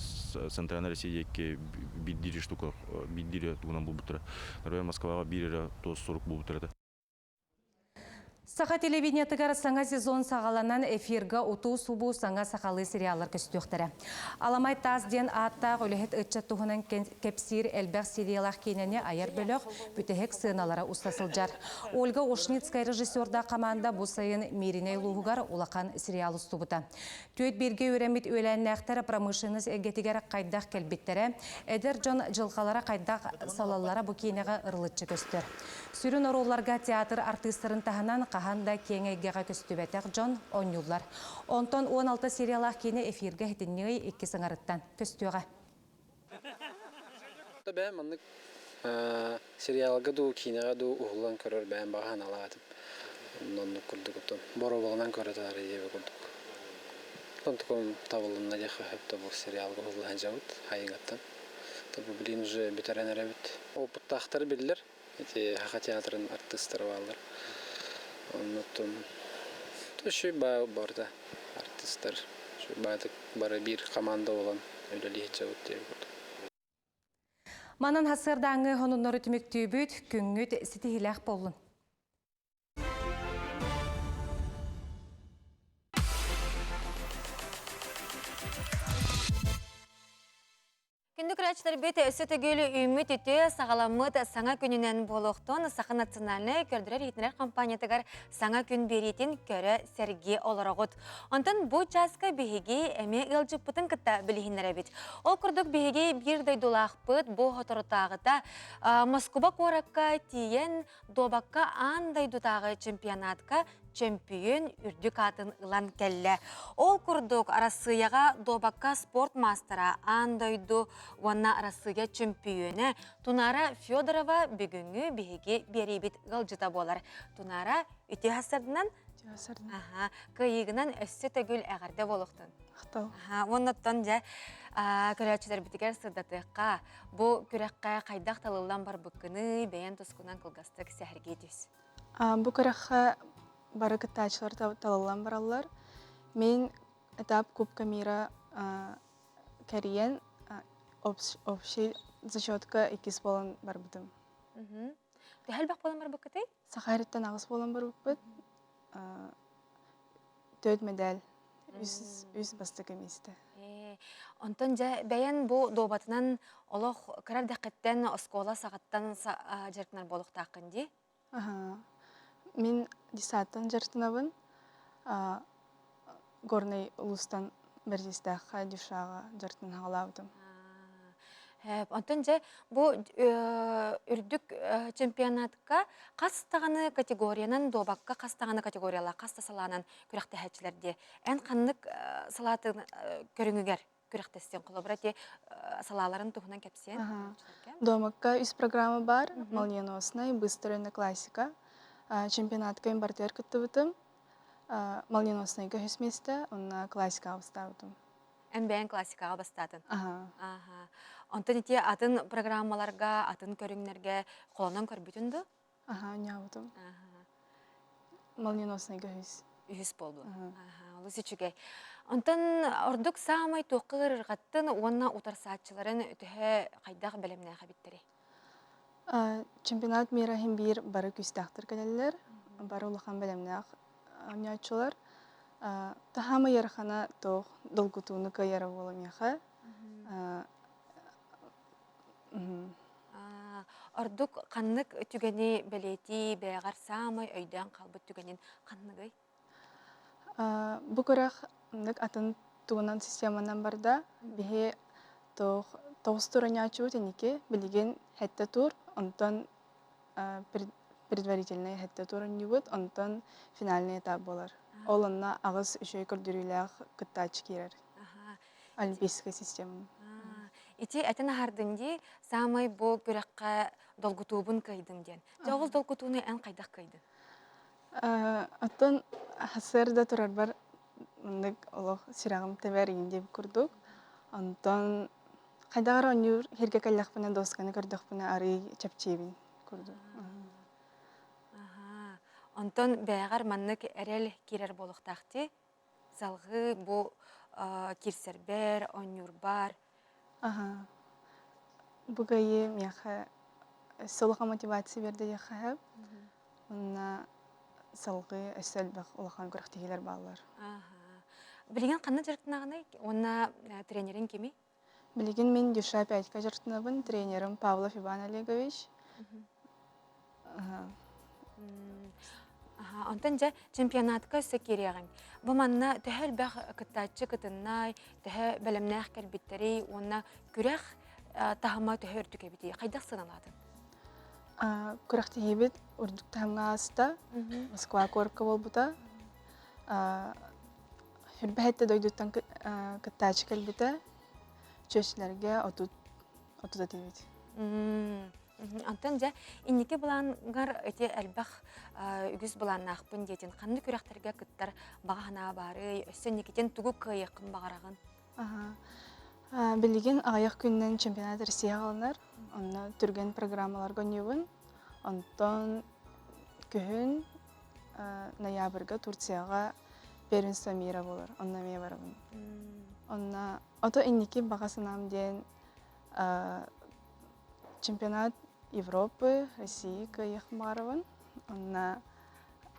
[SPEAKER 21] Центральная Россия еке биддері штука, биддері туғынан бұл бұтыры. Нарвай Москваға бірері тоз сұрық бұл бұтырды.
[SPEAKER 2] Сақа телевидениятығар саңа сезон сағаланан эфирға ұту субу саңа сақалы сериалар көстіқтірі. Аламай таз ден аттақ өліхет үтчат тұғынан кепсир әлбәқ сериалақ кейнені аяр бөліқ бүтіхек сыналары ұстасылжар. Ольга Ошницкай режиссерда команда бұл сайын Мериней Луғығар улақан сериал ұстубыта. Төйт берге өремет өләннәқтері промышленность әгетігер қайдақ кәлбеттері, әдір жон жылқалары қайдақ салалары бұл кейнеға ұрылытчы көстір. Сүрін оролларға театр артистарын тағынан қағанда кеңегеға көстүбәтәк Джон Онюллар. Онтон 16 сериалақ кені эфирге хетіннеғи 2 сыңарыттан көстуға.
[SPEAKER 22] Бәм аннык сериалға ду кинеға ду уғылан көрір бәм баған алағатым. Оннық күрдік ұттым. Боро болынан көрітары ебі күрдік. Онтықым табылымна деқі хөпті бұл сериалға уғылан жауыт, хайыңаттан. Табы білін уже бітәрен әрәбіт. Опыттақтар білдер. Хақа театрын артистары балдар. Оннықтым. Шөй бай барда артистар. Шөй байдық бары бір команда olan өлелі жауыт деп көрді.
[SPEAKER 2] Манан хасырдаңы хонуннары түміктүй бүт, күнгіт сетихиләқ болын.
[SPEAKER 1] Онны күрәчләр бит өсі төгелі үміт үті сағаламыд саңа күнінен болуқтон Сақы национальны көрдірер етінер компаниятығар саңа күн беретін көрі сәрге оларағыд. Онтан бұл жасқа бігеге әме ұлжып бұтын күтті білігінлері бит. Ол күрдік бігеге бірдай дулақ бұт бұл ғытырытағыда Москва қораққа тиен добаққа андай дұтағы чемпионатқа чемпион үрдік атын ұлан кәлі. Ол күрдік арасыяға добаққа спорт мастера андойду ванна арасыя чемпионы Тунара Федорова бүгінгі бігеге беребет ғылжыта болар. Тунара үте хасырдынан? Күйігінен өссі төгіл әғарда болуқтын. Оннаттан жа көрәчілер бітігер сырдатыққа бұл күрәққа қайдақ талылан бар бұққыны бәйен тұсқынан қылғастық сәхірге дейс.
[SPEAKER 3] Бұл күрәққа бары кыттачылар талылан баралар. Мен этап Кубка мира кәріен общий зачетка 2 болан бар бұдым.
[SPEAKER 1] Дәл бақ болан бар бұққытай?
[SPEAKER 3] Сақайрыттан ағыз болан бар бұқпыт. 4 медаль. Үз басты көместі.
[SPEAKER 1] Онтан жа бәйен бұл добатынан олық кірар дәқеттен оскола сағаттан жарқынар болуқтақын де?
[SPEAKER 3] Мен десаттан жарқынабын. Горный ұлыстан бірдестаққа дюшаға жарқын ғалаудым.
[SPEAKER 1] Онтан жа бұл үрдік чемпионатқа қастағаны категориянан добаққа қастағаны категориялар қастасаланан күрәқті әтчілерде. Ән қанлық салатын көріңігер күрәқтестен қолабырате салаларын тұғынан кәпсен?
[SPEAKER 3] Домаққа үз программа бар, молниеносный, быстрый классика. Чемпионатқа импортер күтті бұтым. Молниеносныйға үсместі, онна классикаға бастадым.
[SPEAKER 1] Ән бәйін классикаға бастадың? Онтан ете атын программаларға, атын көріңлерге қолынан көрбітінді?
[SPEAKER 3] Үняудым. Молниеносныйға үз.
[SPEAKER 1] Үз болды. Олы сечугей. Онтан ордық самай тоқығыр ұрғаттын, онна ұтарсатчыларын үтігі қайдағы бәлеміне қабиттері?
[SPEAKER 3] Чемпионат мира хем бір бары күстақтыр кәлелер, бары ұлыған бәлеміне ұнятшылар. Тахама ярхана тоқ долгутуны кайара болам яха.
[SPEAKER 1] Ордук қаннық түгені бәлеті бәғар самай өйден қалбыт түгенен қаннығай?
[SPEAKER 3] Бұ көрақ атын туғынан системанан барда бе тоғыстыр ұнятшы өтенеке білеген хәтті тур, онтан предварительный хәтті тур ұнюбыт, онтан финальный этап болар. Ол онна ағыз үшөй көрдіріләқ күттачы керер. Олимпийская система.
[SPEAKER 1] Ити әтін ағардынде самай бұл күрәққа долгутуыбын кайдың ден. Жоғыз долгутуыны ән қайдақ кайды?
[SPEAKER 3] Оттан хасырда тұрар бар олық сирағым тәбәр еңдеп күрдік. Онтан қайдағар онюр херге кәлләқпіне досканы көрдіқпіне ары чәпчебін күрдік.
[SPEAKER 1] Онтан бәғар маннық әрел керер болуқтақты, залғы бұл кирсербер, онюр бар.
[SPEAKER 3] Бұғайы мияқа солыға мотивация берді яқайып, онна салғы өсел бақ олақан көріқтегелер балылар.
[SPEAKER 1] Білеген қанна жыртынағынай? Онна тренерін кеме?
[SPEAKER 3] Білеген мен Дюша 5-ка жыртынабын, тренерім Павлов Иван Олегович.
[SPEAKER 1] Онтан жа чемпионатқа өсі кереғін. Бұл манна түхіл бәқ күттачы күтіннай, түхі бәлімнәқ кәлбеттері, онна күрәқ тағыма түхі үрдік әбеті. Қайдақ сыналадың?
[SPEAKER 3] Күрәқ тегебет үрдік тағымға асыта, Москва корпқа бол бұта. Үрбәхетті дойдуттан күттачы кәлбеті, чөшілерге отуда тегебет.
[SPEAKER 1] Антон жа, иннеке бұланғар өте әлбәқ үгіз бұланнақ бұн дейтін. Қанды күрәқтерге күттар бағана бары, өссен некетен түгі қайықын бағарағын?
[SPEAKER 3] Білген ағаяқ күннен чемпионат Россия қалынар. Онна түрген программалар гөнеуін. Онтан күхін ноябрьға Турцияға первенство мира болар. Онна ме барабын. Онна ото иннеке бағасынам ден чемпионат Европы, России кайық барабын. Онна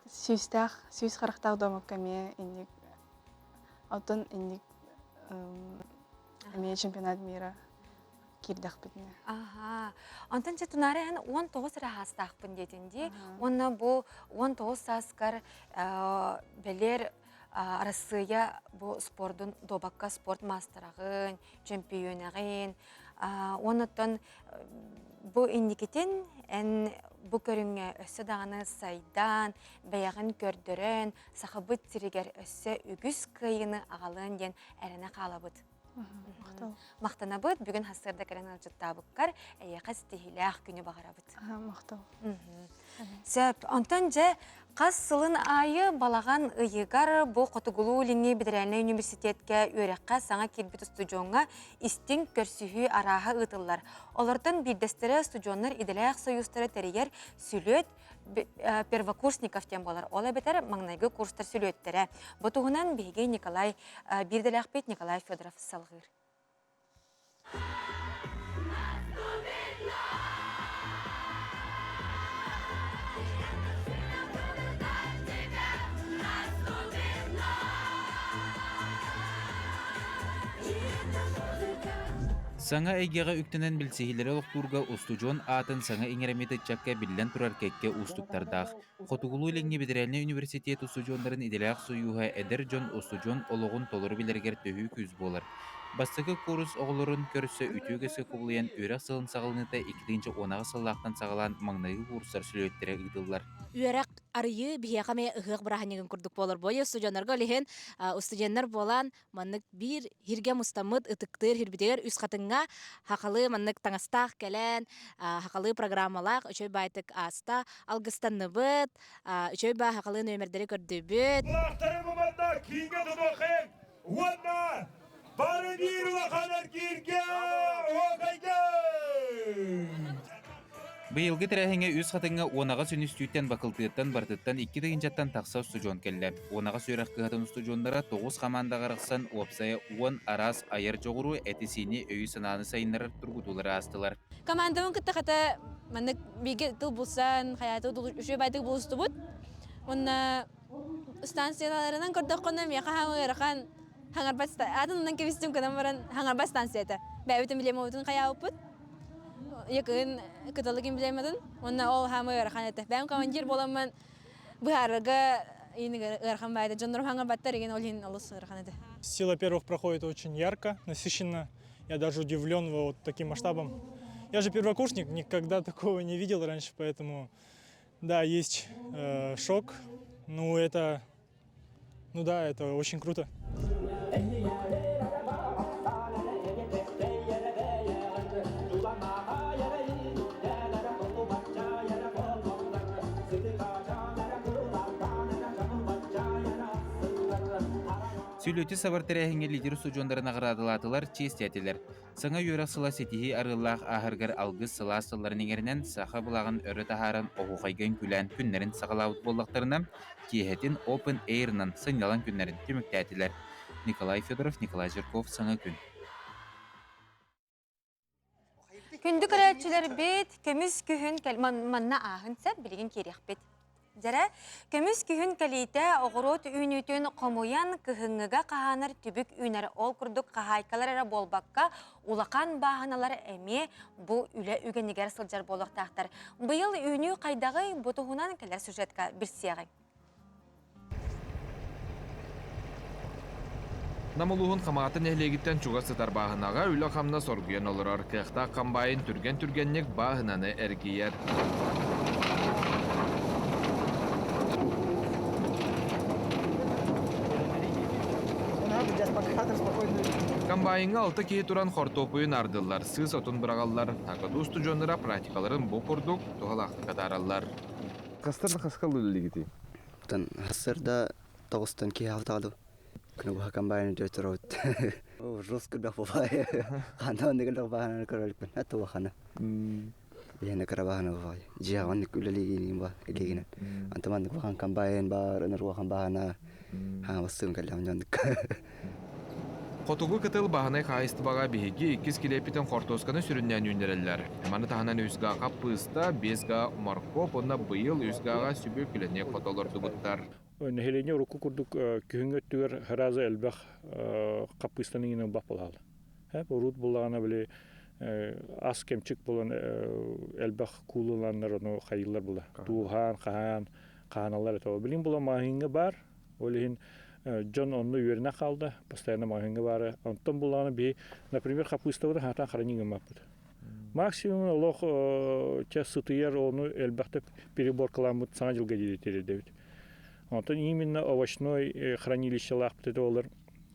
[SPEAKER 3] сүйіз қарақтақ домақкаме иннек Алтын инник чемпионат мира кирдах битне.
[SPEAKER 12] Ага. Антон же тунары 19 рахастақпын детинди. Онна бу 19 саскар белер Россия бу спордун добакка спорт мастерагын, чемпионагын. Оннан бу индикетин эн бу көрүнгө өссө даганы сайдан, баягын көрдөрөн, сахабыт тиригер өссө үгүс кыйыны агалын ден эрене калабыт. Мақтанабыт, бүгін хастырда кәрін алжыттабыққар, әйеқас тихилях күні бағарабыт.
[SPEAKER 3] Мақтау.
[SPEAKER 12] Сөп, онтан же қас сылын айы балаған ұйығар бұл қотығылу Ленне Бедерәлі университетке өрекқа саңа келбет студионға истин көрсүхі араға ұтылар. Олардың бірдестері студионлар иделәяқ союстары тәрігер сүлөт первокурсников тем болар. Ола бетер маңнайғы курстар сүлөттері. Бұтығынан бейге бірделәқ бет Николай Федоров салғыр.
[SPEAKER 4] Саңа әйгеға үктенен білсейілері олықтурға устужон атын саңа еңереметі чакка білден тұрар кәкке устуктардақ. Хотугулу Ленне Бедерәлі университет устужондарын иделяқ суюға әдір жон устужон олығын толыр білергер төхі күз болар. Бастығы курс оғылырын көрісі үтігісі құбылыян өрәқ сылын сағылыныта 2-ші онағы сыллақтан сағалан маңнайғы курстар сүлеттері ұйдылар.
[SPEAKER 5] Өрәқ арıyı bihiyaqame ıhıq bırahanegin kurduk bolur boyu studionlarga lihen studionlar bolan manнык bir hirge mustamıd ıtıktır hirbiteger üst katınga haqalı manнык tangastaq kelen haqalı programmalaq üçöy baytık asta algıstanıbıt üçöy bay haqalı nömerderi kördübüt.
[SPEAKER 23] Kulakları mımadda kinge tutukhen wadna barı bir vakadar kirge okayge.
[SPEAKER 4] Быйылғы тәрәхіңе үз қатыңа онаға сүністүйттен бақылтыттан бартыттан 2 жаттан тақса студион келді. Онаға сүйрақ қығатын студиондара 9 қаманда қарықсан опсая 10 арас айыр жоғыру әтесіне өй сананы сайынлар тұрғытулары астылар.
[SPEAKER 5] Командамын кітті қата маннык беге тыл болсан, қаяты үші байтық болысты бұд. Онна станцияларынан көрдік қонам яқа хаңырқан хаңарбас атынан кевестім көнам баран хаңарбас станцияты. Бәуітін білем оғытын қая опыт. Yakın kıtalıgın bilemedin. Onunla ol hamı öğrenmedi. Ben komandир bolamın bu harga yeni öğrenmedi. Canlarım hangi battar yine olhin alış öğrenmedi.
[SPEAKER 24] Сила, во-первых, проходит очень ярко, насыщенно. Я даже удивлен вот таким масштабом. Я же первокурсник, никогда такого не видел раньше, поэтому да, есть шок. Ну это очень круто.
[SPEAKER 4] Сүйлөті сабар тәрәхіңе лидер студиондарына ғырадылатылар честиятелер. Саңа үйрақ сыла сетихи арыллақ ахыргар алгыз сыла сылларын еңерінен сақа бұлағын өрі тахарын оғуқайган күлән күннерін сағалауыт болдақтарына кейхетін Open Air-нан сыңялан күннерін түміктәтілер. Николай Федоров, Николай Жирков, Саңа күн.
[SPEAKER 12] Күнді көрәтшілер бет, көміз күхін манна ағын сәп білген керек бет. Жара, көміз күхін кәлейті оғырот үйнүтін қомуян күхіңіға қағаныр түбік үйнәрі ол күрдік қағайкалары болбаққа улақан бағаналар әме бұл үлі үгенігер сылжар болықтақтар. Бұйыл үйні қайдағы бұтығынан кәлер сюжетка бір сияғай.
[SPEAKER 17] Намылуғын қаматын әлегіттен чуға сытар бағынаға үлі қамна соргуен олыр арқиқта қамбайын түрген-түргеннек бағынаны әргейер. Комбайынға 6 кейі тұран қортопуын ардылар, сыз отын бірағалар, тақыды студионыра практикаларын бұл құрдық, тұғалақты қатаралар.
[SPEAKER 25] Қастарда қасқал өлігеті?
[SPEAKER 26] Қастарда 9-тан кей авталу. Күні бұға комбайны дөтір өт. Жұрсқы да бұбай. Қанда өндегілді бағаны көрілікпен. Әтті бұқаны. Бейіні кіра бағаны бұбай. Жиғанник өлігенен ба, елегенен. Антымандық бұған комбайн бар, өнір бұған бағана. Вастығын кәлем жондық.
[SPEAKER 17] Қотуғы кытыл бағынай қайысты баға бейге 2 килепитен қортосканы сүріннен үйнерелер. Маны тағынан өзгаға пыста, безга маркоп, онна бұйыл өзгаға сүбі күлене қотолырды бұттар.
[SPEAKER 10] Нәхелене ұрықы күрдік күйін өттігер ғаразы әлбәқ қаппыстаның енен бақ болағалы. Ұрут болағына біле ас кемчик болан элбах куулуланнар ону хайыллар була. Тухан, кааналар это. Билин була махинга бар. Олин Джон онну үйеріне қалды, постоянно махинга бары. Онтон буланы би, например, капустовды хатан хранинга маппыт. Максимум олох те сытыяр onu элбахты переборкаламыт саңа жылга дейт. Онтон именно овощной хранилище лахпыт олар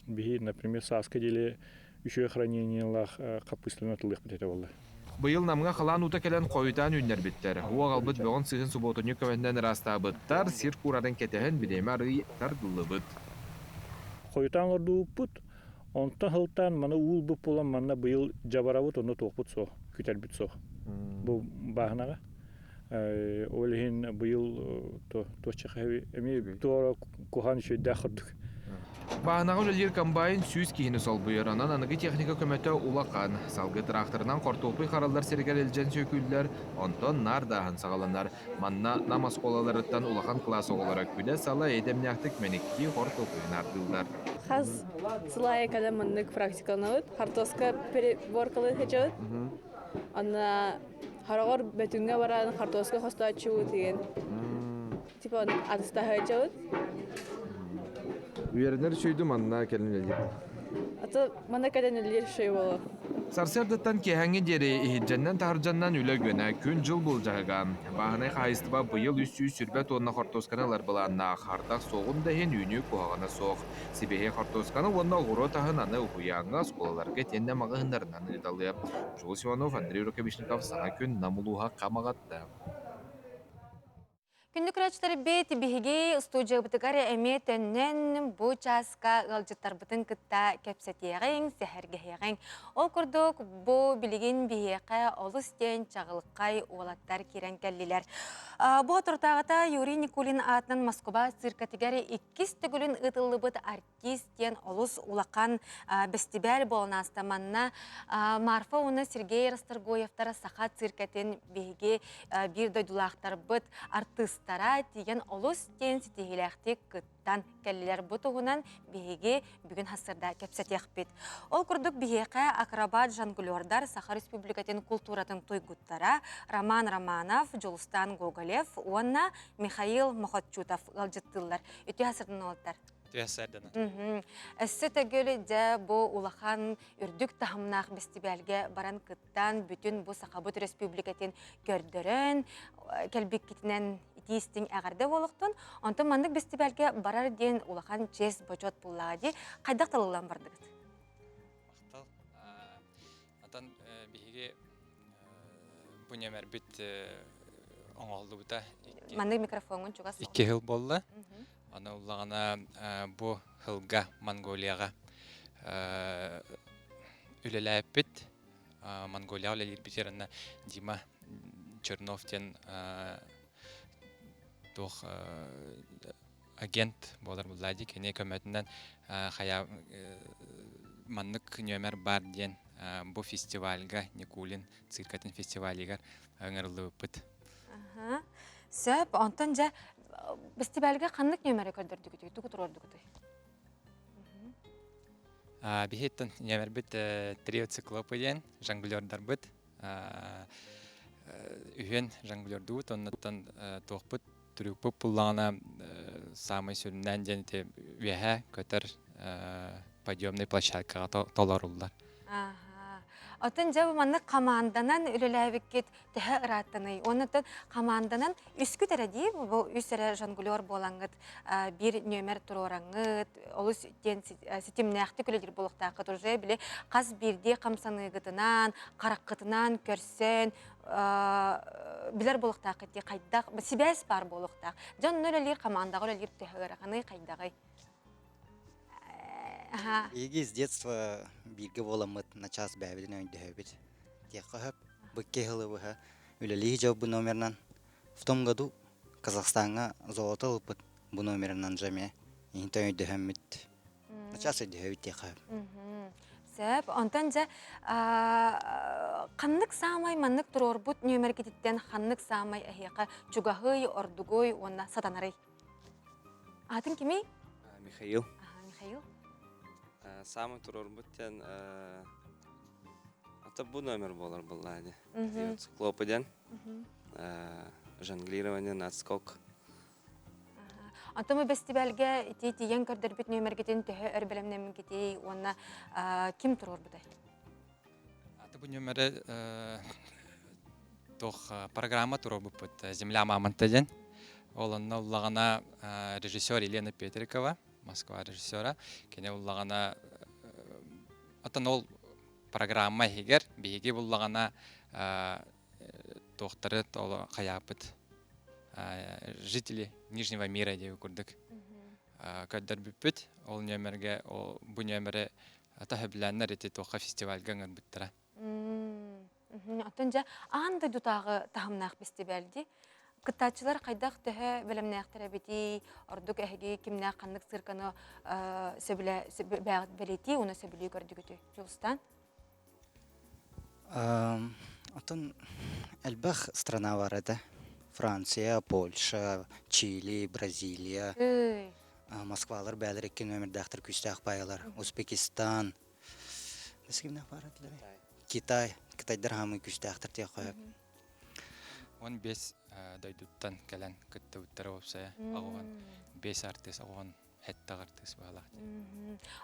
[SPEAKER 10] би, например, саска деле еще хранение лах капустаны тылых бит олар.
[SPEAKER 17] Быйыл намга халан ута келен койутан үннер биттер. Хуа галбыт бөгөн сыгын суботуню көменден растабыттар, сир курарын кетehen бидеме арый тардылыбыт.
[SPEAKER 10] Койутан ордупут, онтон хылтан мана уул буп болан мана быйыл жабарабыт оны тоқпут соқ, күтер бит соқ. Бу бахнага. Олхин быйыл тошчахави эми тора кухан шөй дахырдык.
[SPEAKER 17] Бахнага үлелер комбайн сүйіз кейіні сол бұйыранан анығы техника көмөтө улақан. Салғы тракторынан қортолпый қаралдар сергер елжен сөкүлдер, онтон нар дахын сағаланар. Манна намаз қолаларыттан улақан класс оғылары күлі сала едемняқтық менекки қортолпыйын ардылдар.
[SPEAKER 6] Хаз сылайы кәді мұннық практикаланауыд, хартоска переборкалы хечауыд. Анна харағар бәтінге баран хартоска хоста ачуыд деген. Типа атыста хечауыд.
[SPEAKER 17] Үйерінер сөйді манна кәлін елдер.
[SPEAKER 6] Аты мана кәден өлер шөй болу.
[SPEAKER 17] Сарсердаттан кехәңі дері ихиджаннан тахыржаннан үлігіні күн жыл бұл жағыған. Бағынай қайыстыба бұйыл 300 сүрбе тонна қортосканалар бұланна қардақ соғын дәхен үйні қоғағына соқ. Себеге қортосканы онна ғұры тағын аны ұхуяңға сколаларға тенне мағығындарынан ұйдалы. Жол Симонов, Андрей Рукавишников, саңа күн намылуға қамағатты.
[SPEAKER 12] Күнді күрәчтері бейті бігі студия бұтығары әметінен бұ часқа ғалжыттар бұтын күтті кәпсетеғің, сәхәргеғің. Ол күрдік бұ білігін бігеқі олыстен чағылыққай олаттар керен кәлілер. Бұ тұртағыта Юрий Никулин атынан Москва циркатегері 2 түгілін ұтылы бұт артистен олыс улақан бәстібәл болын астаманна Марфа оны Сергей Расторгоевтар сақа циркатын бігі бір дойдулақтар бұт артыстара теген олыс тен сетегіләқтек күттан кәлілер бұтығынан бігі бүгін хасырда кәпсәтек бет. Ол күрдік бігеқі акробат жангулердар Саха Республикатын культуратын тойгуттара Роман Романов, Жолустан Гоголев, онна Михаил Мохотчутов ғалжыттылар. Үті хасырдың олаттар? Әсі тәгілі де бұ улахан үрдік тахымнақ бестібәлге баран күттан бүтін бұ Сақабыт Республикатын көрдірін, кәлбік кетінен итейістің әғарды болықтың. Онтын мандық бестібәлге барар ден улахан жез бөчет бұллағы де қайдақ талылан бардығыз?
[SPEAKER 7] Атан бігі бұ немер бүт оңалды бұта.
[SPEAKER 12] Мандық микрофонын чуғас?
[SPEAKER 7] 2 хыл болды. Аны улағана бұ хылға Монголияға үлеләйіп біт. Монголия үлелер бітеріні Дима Черновтен тоқ агент болар бұлады. Кене көмәтінден қая маннық нөмер бар ден бұ фестивальға Никулин циркатын фестивалігер өңірлі бұт.
[SPEAKER 12] Сөп, онтан жа бестибәлге қанлық нөмәрі көрдірді күті, түгі тұрорды күті?
[SPEAKER 7] Бихеттен нөмер біт трио циклопы ден, жангулердар бұт. Үйен жангулерді бұт, оннаттан тоқ бұт, түрік бұт бұллағына самай сүрінден денеті веге көтір подъемный площадкаға толар ұлдар.
[SPEAKER 12] Отын жабы манны команданан үліләвіккет тәхі ұраттыны. Онытын команданан үскі тәрәді, бұл үсірі жангулер болаңыд, бір нөмер тұр ораңыд, олы сетімнәқті күледер болықтақыд, уже біле қаз бірде қамсанығытынан, қараққытынан көрсен, білер болықтақыд, қайдақ, себәс бар болықтақ. Жан өлелер командағы өлелер тәхі ұрағаны қайдағай.
[SPEAKER 26] Иги с детства бирге боламыт на час бәбиден өйді өбіт. Текқа хөп, бүкке хылы бұға. Үлелі жау бұл номернан. В том году Казахстанға золото ұлпыт бұл номернан жаме. Инті өйді өміт. На час өйді өбіт текқа хөп.
[SPEAKER 12] Сөп, онтан жа қаннық самай маннық тұрор бұт нөмер кететтен қаннық самай әхеқа чугахый, ордугой, онна сатанарай. Атын кеме?
[SPEAKER 8] Михаил.
[SPEAKER 12] Михаил.
[SPEAKER 8] Самый турор буттен Табу номер болар буллади. Циклопеден. Жонглирование, надскок.
[SPEAKER 1] Антомы фестивальге тиен көрдөр бит нөмергетен төһө өрбелемнем кетей, онна ким турор будай?
[SPEAKER 7] Табу номере тох программа турор бупут Земля мамонтеден. Оланна уллагана режиссер Елена Петрикова, Москва режиссера. Кене уллагана атын ол программа хигер биги буллагана тохтары толо каяпыт жители Нижнего мира деп көрдүк. Каддар бүппүт ол нөмерге бу нөмере атахабланнар эти тоха фестивальга ңырбыттыра.
[SPEAKER 1] Атынжа анда дутагы тахымнак фестивальди. Кытачылар кайдак төһө белемнәктер бити, ордук әһиге кимнә канлык цирканы сөбүлә бәгыт белети, уны сөбүлү көрдүгүтү. Жулстан.
[SPEAKER 26] Атын элбах страна бар это. Франция, Польша, Чили, Бразилия. Москвалар бәлерекке нөмірдәқтір күстәқ байалар. Узбекистан. Нәсігімнәқ бар әділер? Китай. Китайдар хамы күстәқтір тек қойып.
[SPEAKER 7] 15 дайдуттан кәлән күтті үттері опсая. Ағуан 5 артис, ағуан хәттіғ артис бағалақ.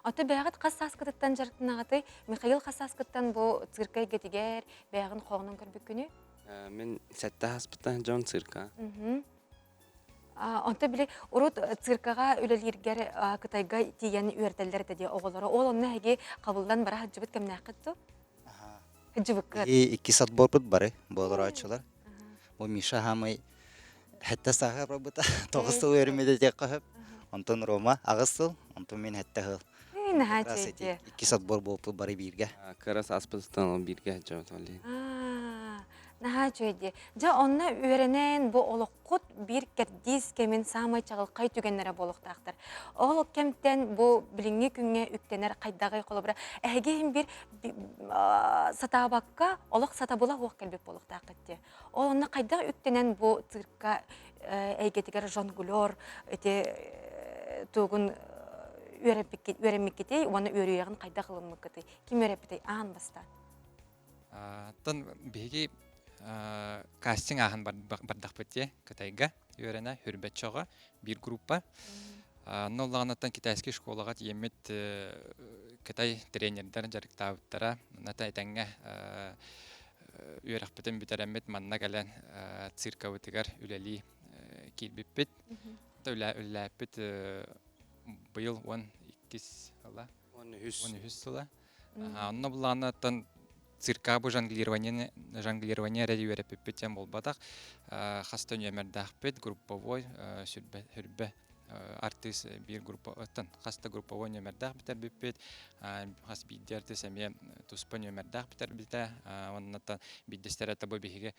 [SPEAKER 1] Аты бәғыт қасас кыттан жарықтын ағаты, Михаил қасас кыттан бұл циркай кетігер, бәғын қоғынан көрбік күні?
[SPEAKER 8] Мен сәтті хаспыттан жон цирка.
[SPEAKER 1] Онта біле, урут циркаға өлелергер кытайға тиен үйертелдер деді оғылары. Ол онна әге қабылдан бара хаджыбыт кәміне қытты? Хаджыбыт кыр.
[SPEAKER 26] 2 сат борбыт бары, болыр ачылар. Бұл Миша хамай хәтті сағыр робыта, 9 сыл өрімеді тек қағып. Онтон Рома ағыз сыл, онтон мен хәтті ғыл.
[SPEAKER 1] Наға чейде.
[SPEAKER 26] 2 сат бор болпы бары бирге.
[SPEAKER 8] Кырас аспыстан ол бирге жауат олей.
[SPEAKER 1] Наға чейде. Жа онна өренен бұл олыққұт бір кәрдіз кемен самай чағыл қай түгенлері болықтақтыр. Олық кемтен бұл біліңе күнге үктенер қайдағай қолы бұра. Әгейін бір сатабаққа олық сатабыла оқ кәлбек болықтақтыр. Ол онна қайдағы үктенен бұл циркка әйгетігер жонгулер, туғын өреммеккетей, оны өрейіғін қайда қылыммеккетей. Кем өрепетей ағын баста?
[SPEAKER 7] Тан беги кастинг ағын бардақ бітте Кытайға өрені хүрбет чоға бір группа. Ноллағанаттан китайский школаға емет Кытай тренердер жарықтауыттара. Ната әтәңе өрек бітін бітеремет манна кәлін цирка өтігер үләлі келбеппет. Үләппет бұйыл 12 жылы. Онны бұлағанаттан цирка бу жонглирование ради верепепетем болбатак. Хаста нөмердахпет групповой сүрбе артист bir группа оттан хаста групповой нөмердах битер биппет. Хас биддерте семье туспа нөмердах битер бите. Оннан биддестер табы биге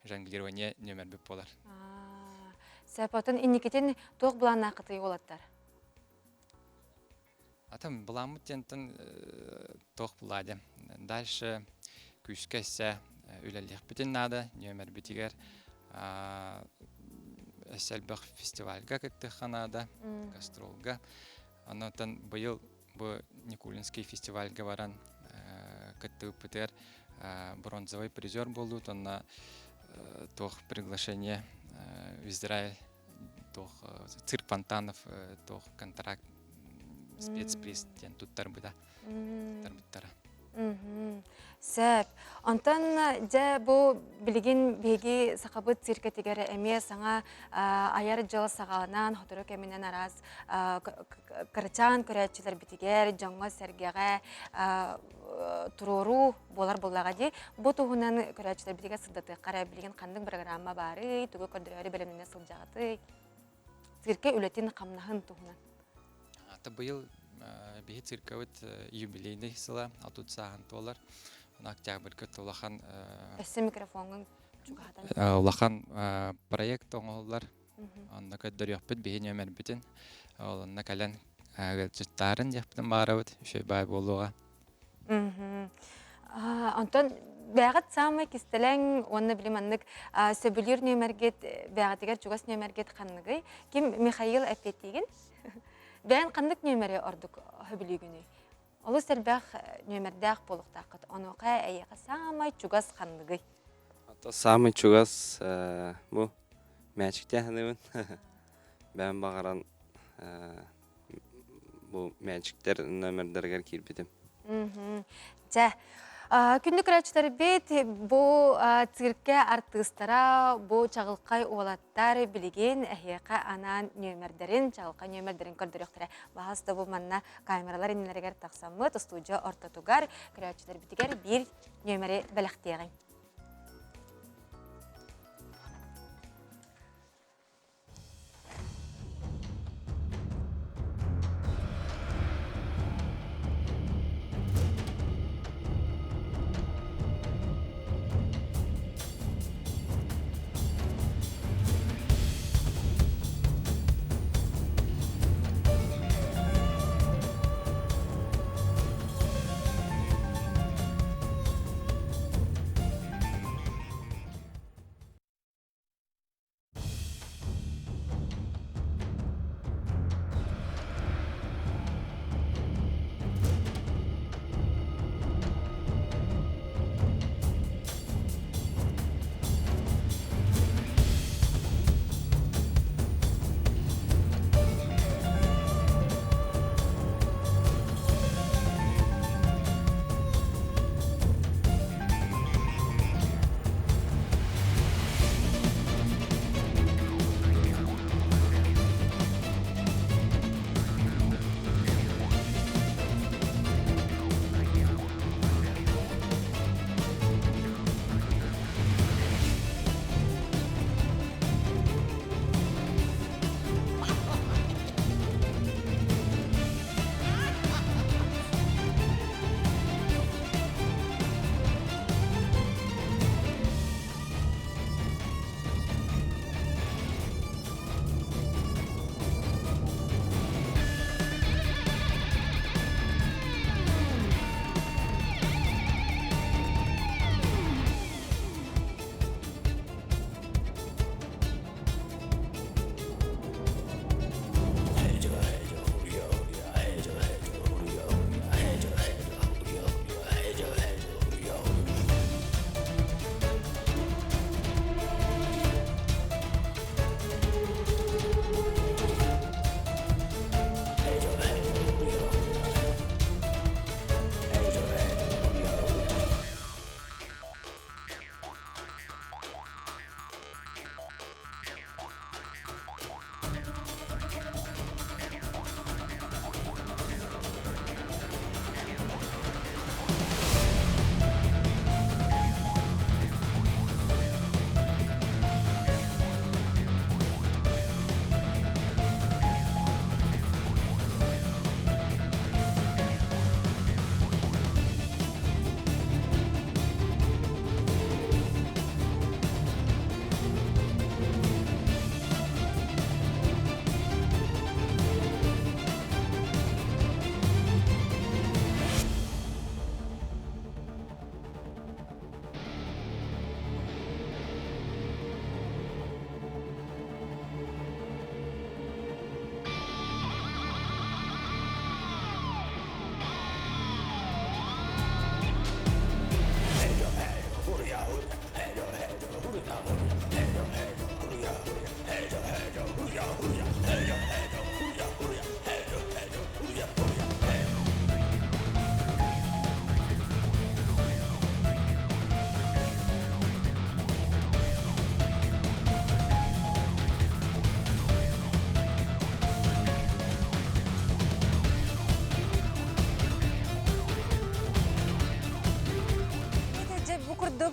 [SPEAKER 7] жонглирование нөмер бип болар.
[SPEAKER 1] Сәпатын инникетен тоқ булана кыты олаттар.
[SPEAKER 7] Атам буламыт тентен тоқ булады. Дальше күскәсә үләлек битен нада нөмер битигер әсәлбәх фестивальга китте ханада гастролга. Аннан быел бу Никулинский фестивальга баран китте битер бронзовый призер болду. Тонна тох приглашение в Израиль, тох цирк Фонтанов, тох контракт спецприз тен туттар буда. Тарбыттара.
[SPEAKER 1] Сәп. Антан жа бұл білген беги сақабыт циркетігері әме саңа аяр жыл сағалынан хотыры кәменен араз кырчан көрәтчілер бітігер, жаңға сәргеға тұрору болар-болаға де. Бұл тұғынан көрәтчілер бітігер сылдаты қара білген қандың программа бары, түгі көрдірері бәлеміне сылжағаты. Цирке үлетін қамнағын тұғынан.
[SPEAKER 7] Аты бұйыл бейі циркавыт юбилейді сыла, атут сағын толар. Октябрьга толахан
[SPEAKER 1] Эссе микрофонын чугатан.
[SPEAKER 7] Улахан проект оңоллар. Онда көддөр яппыт бейі нөмер бүтін. Олында кәлен жыттарын яппытын барабыт, үшөй бай болуға.
[SPEAKER 1] Антон, бәғыт самай кистелен, онны білім аннык сөбілер нөмергет, бәғытыгер чугас нөмергет қанныгы. Кем Михаил әппеттеген? Бәғын қандық нөмері ордық хөбілігіні? Олы сәрбәқ нөмірдәқ болуқтақыт. Онуға әйеға самай чугас қанлығы.
[SPEAKER 8] Самый чугас bu мәчікте ханыбын. Бән бағаран bu мәчіктер нөмірдергер кирбетім.
[SPEAKER 1] Жа, күнді күрәчтер бет, бұл цирке артыстара, бұл чағылқай олаттар білген әйеқа анан нөмірдерін, чағылқай нөмірдерін көрдіріқтірі. Бағасты бұл манна камералар енелергер тақсамыт, студия ортатугар, күрәчтер бітігер бір нөмірі бәліқтеғін.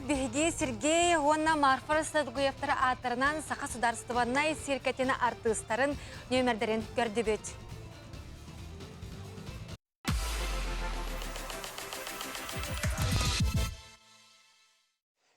[SPEAKER 1] Биһиги Сергей Гонна Марфар Садгуевтар атырынан Саха Сударстваннай сиркетина артыстарын нөмердерин көрдүбүт.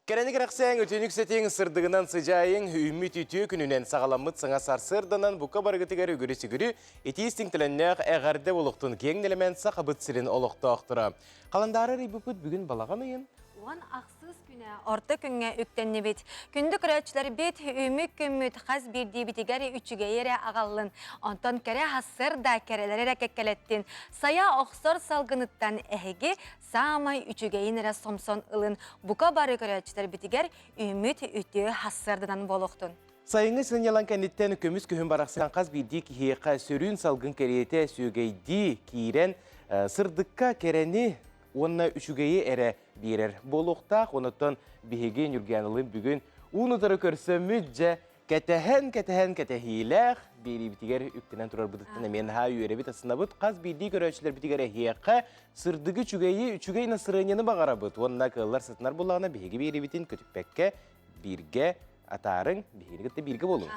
[SPEAKER 9] Керенік рақсаң өтенік сәтең сырдығынан сыжайың үміт үтіе күнінен сағаламыт сыңа сарсырдынан бұқа барғытығар үгірісі күрі етейістің тіліннәқ әғарды олықтың кең нелемен сақабыт сірін олықты ақтыра. Қаландары рейбіпіт бүгін балаға мейін
[SPEAKER 12] Туан ақсыз күнә, орта күнге үктенне бит. Күнді күрәтчілер бит, үмік күмміт қаз бірді бітігәрі үчіге ере ағалын. Онтан кәрі хасыр да кәрелері кәккәлеттін. Сая оқсор салғыныттан әхеге самай үчіге енері сомсон ылын. Бұқа бары күрәтчілер бітігер үміт үті хасырдынан болуқтын.
[SPEAKER 9] Сайыңы сылын ялан кәнеттен көміз күхін барақсан қаз бірді кихеқа сөрін салғын кәрейте сүйгейді кейрен сырдыққа кәрені онна үчүгейі әрі берер. Болуқтақ, оныттан бігеген үргенілін бүгін ұнытары көрсі мүдже кәтәхен-кәтәхиләқ бері бітігер үктінен тұрар бұдыттын әмен ха үйері біт асына бұд. Қаз бейді көрәшілер бітігер әхеққа сырдығы үчүгей насырыняны бағара бұд. Онына кыллар сытынар болағына бігеге бері бітін көтікпәкке бірге атарың бігенігітті бірге болуң.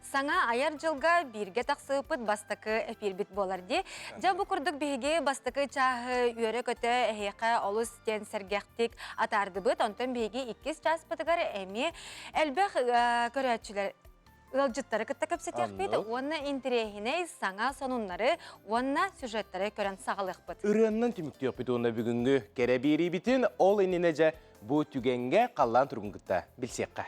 [SPEAKER 12] Саңа аяр жылға бірге тақсыпыт бастықы әпірбіт болар де. Жабы күрдік бігеге бастықы чағы үйері көті әйеқі олыс тен сәргәқтік атарды бұд. Онтан бігеге 2 час бұтығар әме әлбәқ көрәтшілер ылжыттары кітті көпсетек бейді. Онна интерехіне саңа сонунлары, онна сюжеттары көрін сағылық бұд.
[SPEAKER 9] Үріннің түмікті өкпіт онына бүгінгі кәрі бері бітін ол енінеже бұ түгенге қалан тұрғын күтті білсеққа.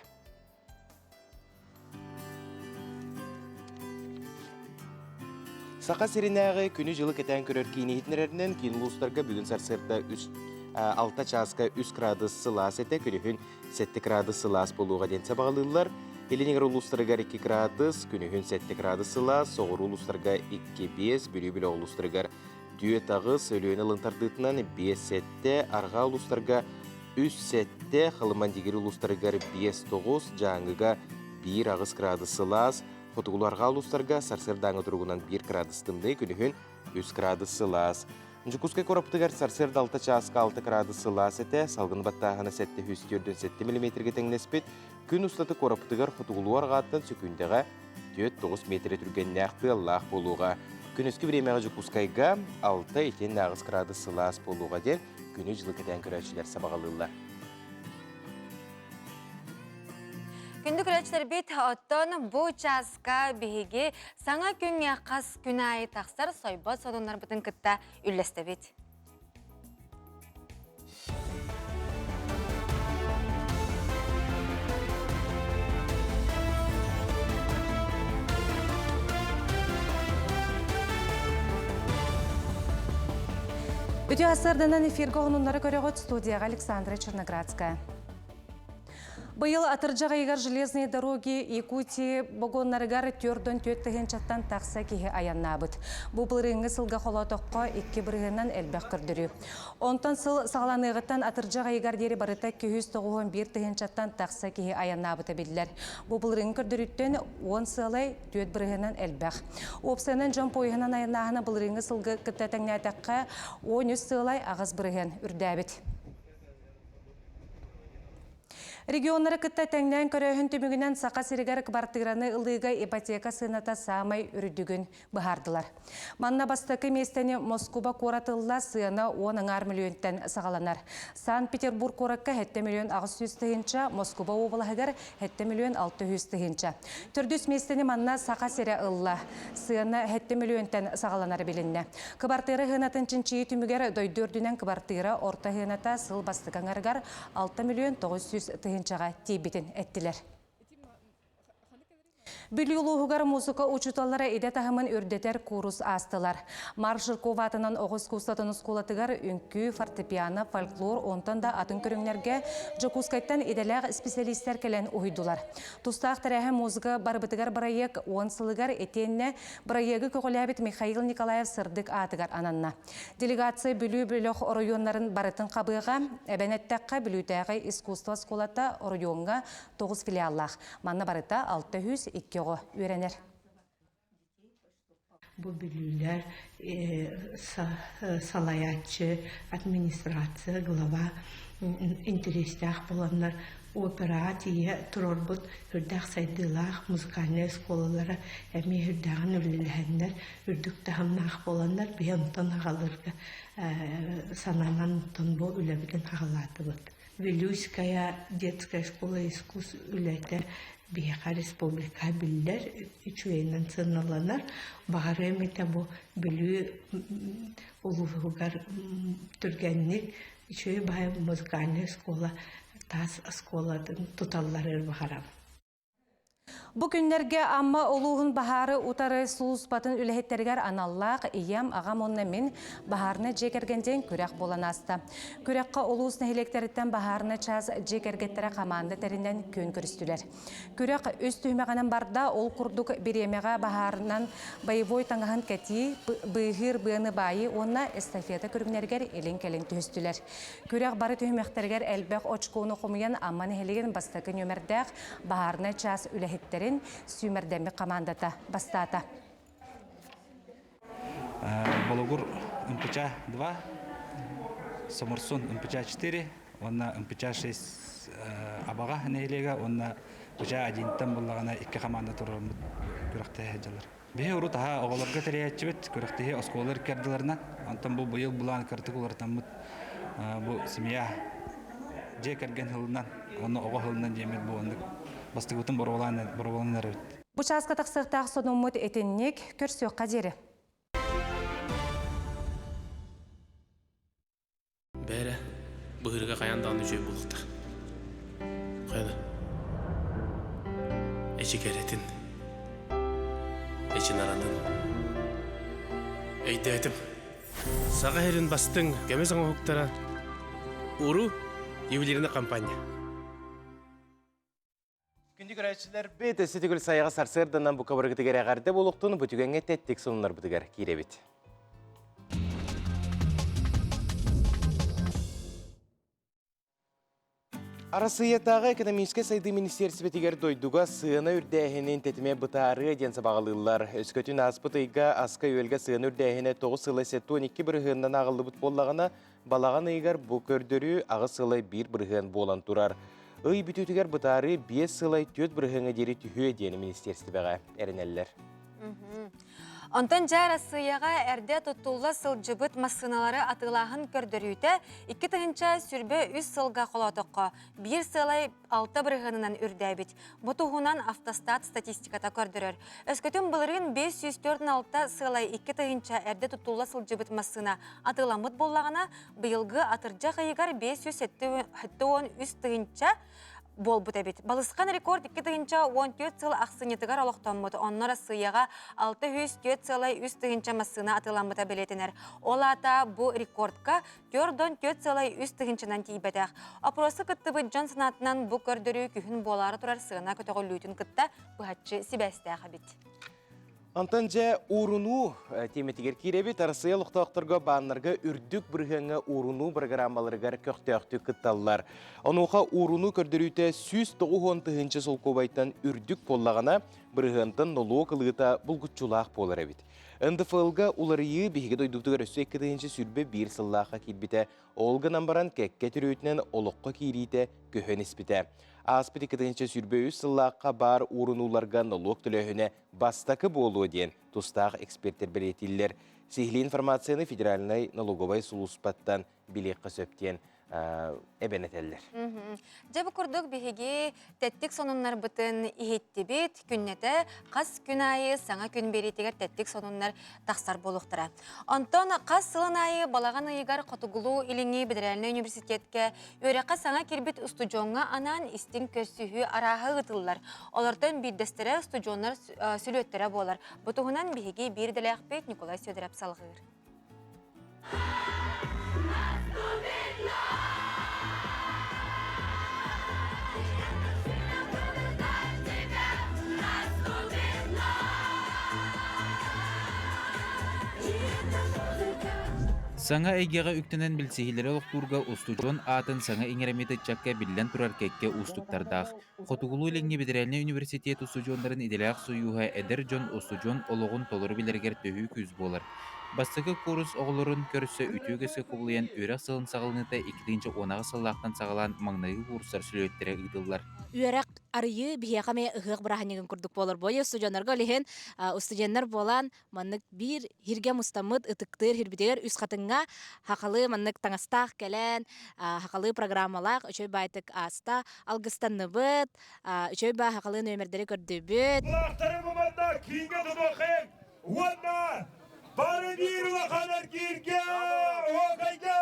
[SPEAKER 9] Сақа серінәғі күні жылы кәтән көрер кейінетінерінен кейін ұлыстарға бүгін сарсырда 6 часқа 3 градус сылас әті күнігін 7 градус сылас болуға ден сабағалылар. Елінегер ұлыстарға 2 градус, күнігін 7 градус сылас, соғыр ұлыстарға 2-5, бүлі-бүлі ұлыстарға 2 тағыз, өліені лынтардытынан 5-7, арға ұлыстарға 3-7, қылыман дегер ұлыстарға 5-9, жаңыға 1 ағыз градус сылас, Фотогуларға ұлыстарға сарсырдаңы тұрғынан 1 градустынды күнігін 3 градус сылас. Жүкускай қораптығар сарсырда 6 часқа 6 градус сылас әті, салғын баттағына 7-7 мм-ге тәңнеспет, күн ұстаты қораптығар фотогулуар ғаттан сөкіндіға 4-9 метр түрген нәқті лақ болуға. Күн өскі біремеға жүкускайға 6-7 градус сылас болуға ден күні жылы кәтен көрәтшілер сабағалылар.
[SPEAKER 12] Күнді күрәтшілер бет оттон бұ часқа бігеге саңа күнге қас күн айы тақсар сойба сонынлар бұтын күтті үллесті бет.
[SPEAKER 2] Үті асырдынан эфирға онынлары көріғыт студияға Александра Черноградская. Быйыл атыржаға егер железные дороги Якутии богоннарыгар төрдөн төттеген чаттан тақса кеге аяннабыт. Бұл бұлырыңы сылға қолатоққа 2 бірігінен әлбәқ күрдірі. Онтан сыл сағаланығыттан атыржаға егер дері барыта 291 теген чаттан тақса кеге аяннабыты білділер. Бұл бұлырыңы күрдіріттен 10 сылай 4 бірігінен әлбәқ. Опсайынан жон пойығынан аяннағына бұлырыңы сылғы күттәтәңне атаққа 13 сылай ағыз бірігін үрдәбіт. Регионнары кытта тәңнән көрөһін түмігінен сақа сиригер кбартыраны ылыға ипотека сыната самай үрдігін бұхардылар. Манна бастықы местені Москуба коратылла сыяна 10 миллионтен сағаланар. Санкт-Петербург коракка 7 миллион 600 тыгынча, Москуба обалағығар 7 миллион 600 тыгынча. Түрдіс местені манна сақа сире ылла сыяна 7 миллионтен сағаланар білінне. Кбартыры ғынатын чинчиі түмігер дойдөрдінен кбартыра орта ғыната сыл бастықаңарғар 6 миллион 900 тыгынча. Тибитин әттілер. Бүлюлуғығар музыка учуталары иде тахымын үрдетер курус астылар. Маршыр коватынан оғыз кустатын ұскулатығар үнкі, фортепиано, фольклор, онтан да атын көріңлерге жокускайттан иделәғ специалистер келен ұйдулар. Тустақ тәрәхі музыка барбытығар барайек 10 сылығар етенне барайегі көғіләбет Михаил Николаев сырдық атығар ананна. Делегация бүлі-бүліқ оройонларын барытын қабыға, әбәнеттәққа бүлітәғі искусство скулата оройонға 9 филиаллақ. Манна барыта 602 үйренер.
[SPEAKER 11] Бұл бүлілер салаятчы, администрация, глава интерестях боланlar оператия тұрорбыт үрдәқ сайдылақ, музыкальная сколалары әме үрдәғын үрліләнлер, үрдік тағымнақ боланlar бейонтан ағалырға сананан тон бұл үләбіден ағалаты бұд. Вилюйская детская школа искусств үләті Бияқа республика білдер, үчуейнен сыналанар, бағары әметі бұл білі ұлығығар түргенник Еще бая музыкальная школа, тас школа туталлары бахарам.
[SPEAKER 2] Бу күннерге амма олуғын бахары утары сулус батын үліхеттергер аналлақ иям ағам онна мен бахарына жекергенден күрек болан аста. Күрекқа олуыс нәхелектеріттен бахарына час жекергеттері қаманды тәрінден көн көрістілер. Күрек өз түймеғанын барда ол күрдік беремеға бахарынан байвой таңағын кәти бұйғыр бұйыны байы онна эстафета күрігнергер елін-кәлін түйістілер. Күрек бары түймектергер әлбәқ очкуыны құмыян амма нәхелеген бастықы нөмірдәқ бахарына час үліхеттерін сүймердемі командата бастата.
[SPEAKER 13] Балагур МПЧ 2, Самарсон МПЧ 4, онна МПЧ 6 абаға нәйлеге, онна МПЧ 1-тен болағана 2 команда тұрырым күріқтегі әджалар. Бе ұру таға оғаларға тәрейетші бет, күріқтегі осколар кәрділеріне, онтан бұл бұйыл бұлан картықулардан бұл семья же кәрген ғылынан, оны оға ғылынан жемет бұл ондық. Бастығытын бұрғаланар өт.
[SPEAKER 2] Бұ часқа тақсықтақ сонымыд етіннек көрсөк қадері.
[SPEAKER 14] Бәрі бұғырға қаяндағын жөй болықтық. Қайда? Әші кәретін, әші наранын. Әйді әтім, саға әрін бастың кәміз аңа хуқтара ұру ювелиріне компания.
[SPEAKER 9] Күнді көрәтшілер бет әсетігіл сайыға сарсырданан бұқа бұрғытығар ағарды болуқтың бұтігенге тәттік сонылар бұтығар кейребет. Арасыйеттағы экономическе сайды министерсібетігер дойдуға сыйына үрдәйхінен тәтіме бұтары ден сабағылылар. Өскөтін аспытыйға асқа өлгі сыйына үрдәйхіне 9 сылы 12 бірғыннан ағылды бұт болағына балаған ұйғар бұ көрдірі ағы сылы 1 бірғын болан тұрар. Үй бүтітігер бұтары 5 сылы 4 бірғыңы дері түйе дені министерсібеға әрінәлілер.
[SPEAKER 1] Онтан жар асыяға әрде тұттулы сылжыбыт масыналары атылағын көрдірүйті 2 тығынша сүрбе 3 сылға қолатыққа 1 сылай 6 бірғынынан үрдәбіт. Бұтығынан автостат статистиката көрдірір. Өскөтін бұлырын 504-6 сылай 2 тығынша әрде тұттулы сылжыбыт масына атыламыт болағына бұйылғы атыржа қайығар 507-3 тығынша бол бұт әбет. Балысқан рекорд 2 тығынша 14 сыл ақсынетігар олықтан мұт. Оннар асыяға 604 сылай 3 тығынша масына атыламыта білетінер. Ол ата бұ рекордқа 4 сылай 3 тығыншынан тейбәдәқ. Опросы күтті бұд жон сынатынан бұ көрдірі күхін болары тұрар сығына көтіғі лүйтін күтті бұхатшы сібәсті әқабет.
[SPEAKER 9] Антан жа уруну теметигер киребит арасыя луқтақтырға баннарға үрдік біргіңі уруну программаларығар көқтіяқты күтталылар. Онуға уруну көрдірүйті сүз 9-10 сол көбайтан үрдік боллағана біргінтін нолуы қылғыта бұлғытчулақ болар әбит. НДФЛ-га уларыйы бейге дойдуқтығыр өсі 2 сүрбе 1 сыллаққа келбіті, олғынан баран кәкке түрөйтінен олыққа кейрейті көхен іспіті. Аспыты 2 сүрбе 3 сыллаққа бар урунуларға налог түлөхіне бастақы болуы ден тұстағы эксперттер білетілер. Сехли информацияны федеральный налоговай сулуспаттан билеққа сөптен әбенетелер.
[SPEAKER 1] Жабы күрдік бігеге тәттік сонынлар бұтын ихетті бет, күннеті қас күн айы саңа күн беретігер тәттік сонынлар тақсар болуқтыра. Онтон қас сылын айы балаған айығар қотығылу иліңі Бедеральный университетке өреқа саңа кербет ұстуджонға анан істің көсігі арағы ғытылылар. Олардан биддестері ұстуджонлар сүлеттері болар. Бұтығынан бігеге бір діләқ бет Николай Сөдірәп салғыр.
[SPEAKER 4] Саңа әйгеға үктінен білсейілері олықтурға ұстуджон атын саңа еңереметі чакка білден тұрар кәкке ұстуктардақ. Қотуғылу еліңе Бедеральный университет ұстуджондарын иделяқ сұйуға әдір жон ұстуджон олығын толыры білергер төхі күз болар. Бастығы курс оғылырын көрісі үтігісі құбылыян өрақ сылын сағылыныта 2-ші онағы сыллақтан сағылан маңнайы курстар сүлеттері ұйдылар.
[SPEAKER 15] Өрақ арıyı бияқаме ұғық біраханеген күрдік болар бойы студионарға олеген студиондар болан маннык бір хирге мұстамыд ұтықтыр хирбетегер үз қатынға хақалы маннык таңастақ кәлән хақалы программалақ үшөй байтық аста алғыстанны бұд үшөй ба хақалы нөмірдері көрді бұд.
[SPEAKER 23] Құлақтары бұманда кейінге тұбақын уанна бары бір ұлақанар кейінге оғайды!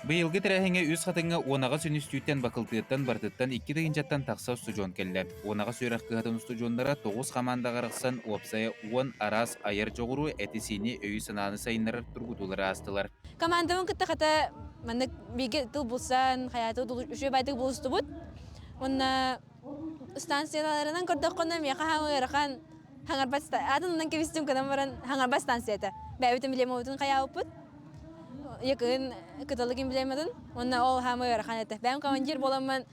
[SPEAKER 4] Быйылгы тәрәһеңе үз хатыңа онаға сүнүстүүттен бакылтыыттан бартыттан 2 дегенчаттан тақса студион келле. Онаға сүйрәк кыһатын студиондара 9 команда гарыксан опсая 10 арас айыр жоғыру этисини өйі сананы сайыннары тургутулары астылар.
[SPEAKER 5] Командамын кытта хата маннык биге тыл булсан, хаятı үшө байтык булыстыбыт. Онна станцияларынан көрдөккөнөм яка хаңырхан хаңарбат адынан кебистим кадамаран хаңарбат станцияда. Бәбитем билемөтүн каяуппыт. Якын кыталыгын билемедин. Онна ол хаңырхан эте. Бәм командир боламын.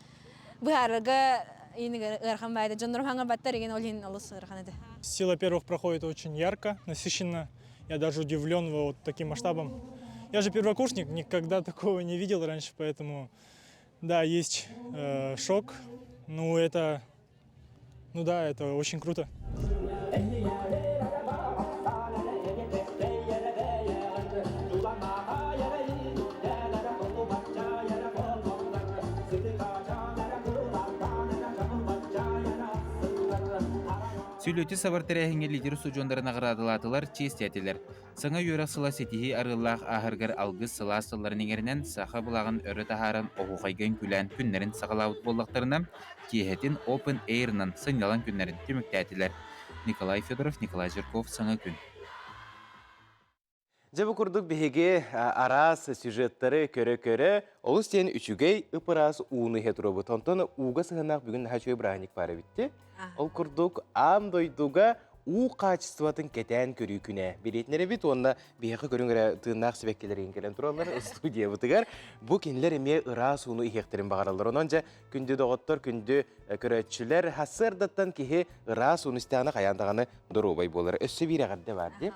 [SPEAKER 5] Быарга инеге ырхан байды. Жоннор хаңарбаттар деген олин алыс ырхан эте.
[SPEAKER 24] Сила первых проходит очень ярко, насыщенно. Я даже удивлен вот таким масштабом. Я же первокурсник, никогда такого не видел раньше, поэтому, да, есть шок. Ну, это очень круто.
[SPEAKER 4] Сүйлөтү сабар тәрәһеңе лидер студиондарына градылатылар честиятилер. Саңа юрак сыла сетихи арыллах ахыргар алгыс сыла астыларын еңерінен саха бұлағын өрі тахарын оғуқайген күлән күннерін сағалауыт боллақтарына киехетин Open Air'нан сыңялан күннерін түміктәтілер. Николай Федоров, Николай Жирков, саңа күн.
[SPEAKER 9] Жабы күрдік бігеге арас сюжеттары көрі-көрі, олыс тен үшігей ұпырас уыны хетуробы. Тонтон уға сығанақ бүгін хачуы брахник бары бітті. Ол күрдік ам дойдуға у качестватын кетен көрі күне. Беретінері бит, онына бейхі көріңірі тыңнақ сібеккелер енгелен тұралар студия бұтығар. Бұ кенілер еме ырас уыны ихектерін бағаралар. Онанша күнді доғыттар, күнді көрәтшілер хасырдаттан кеге ырас уыны істіғаны қаяндағаны дұрубай болар. Өссі бір ағарды бар деп.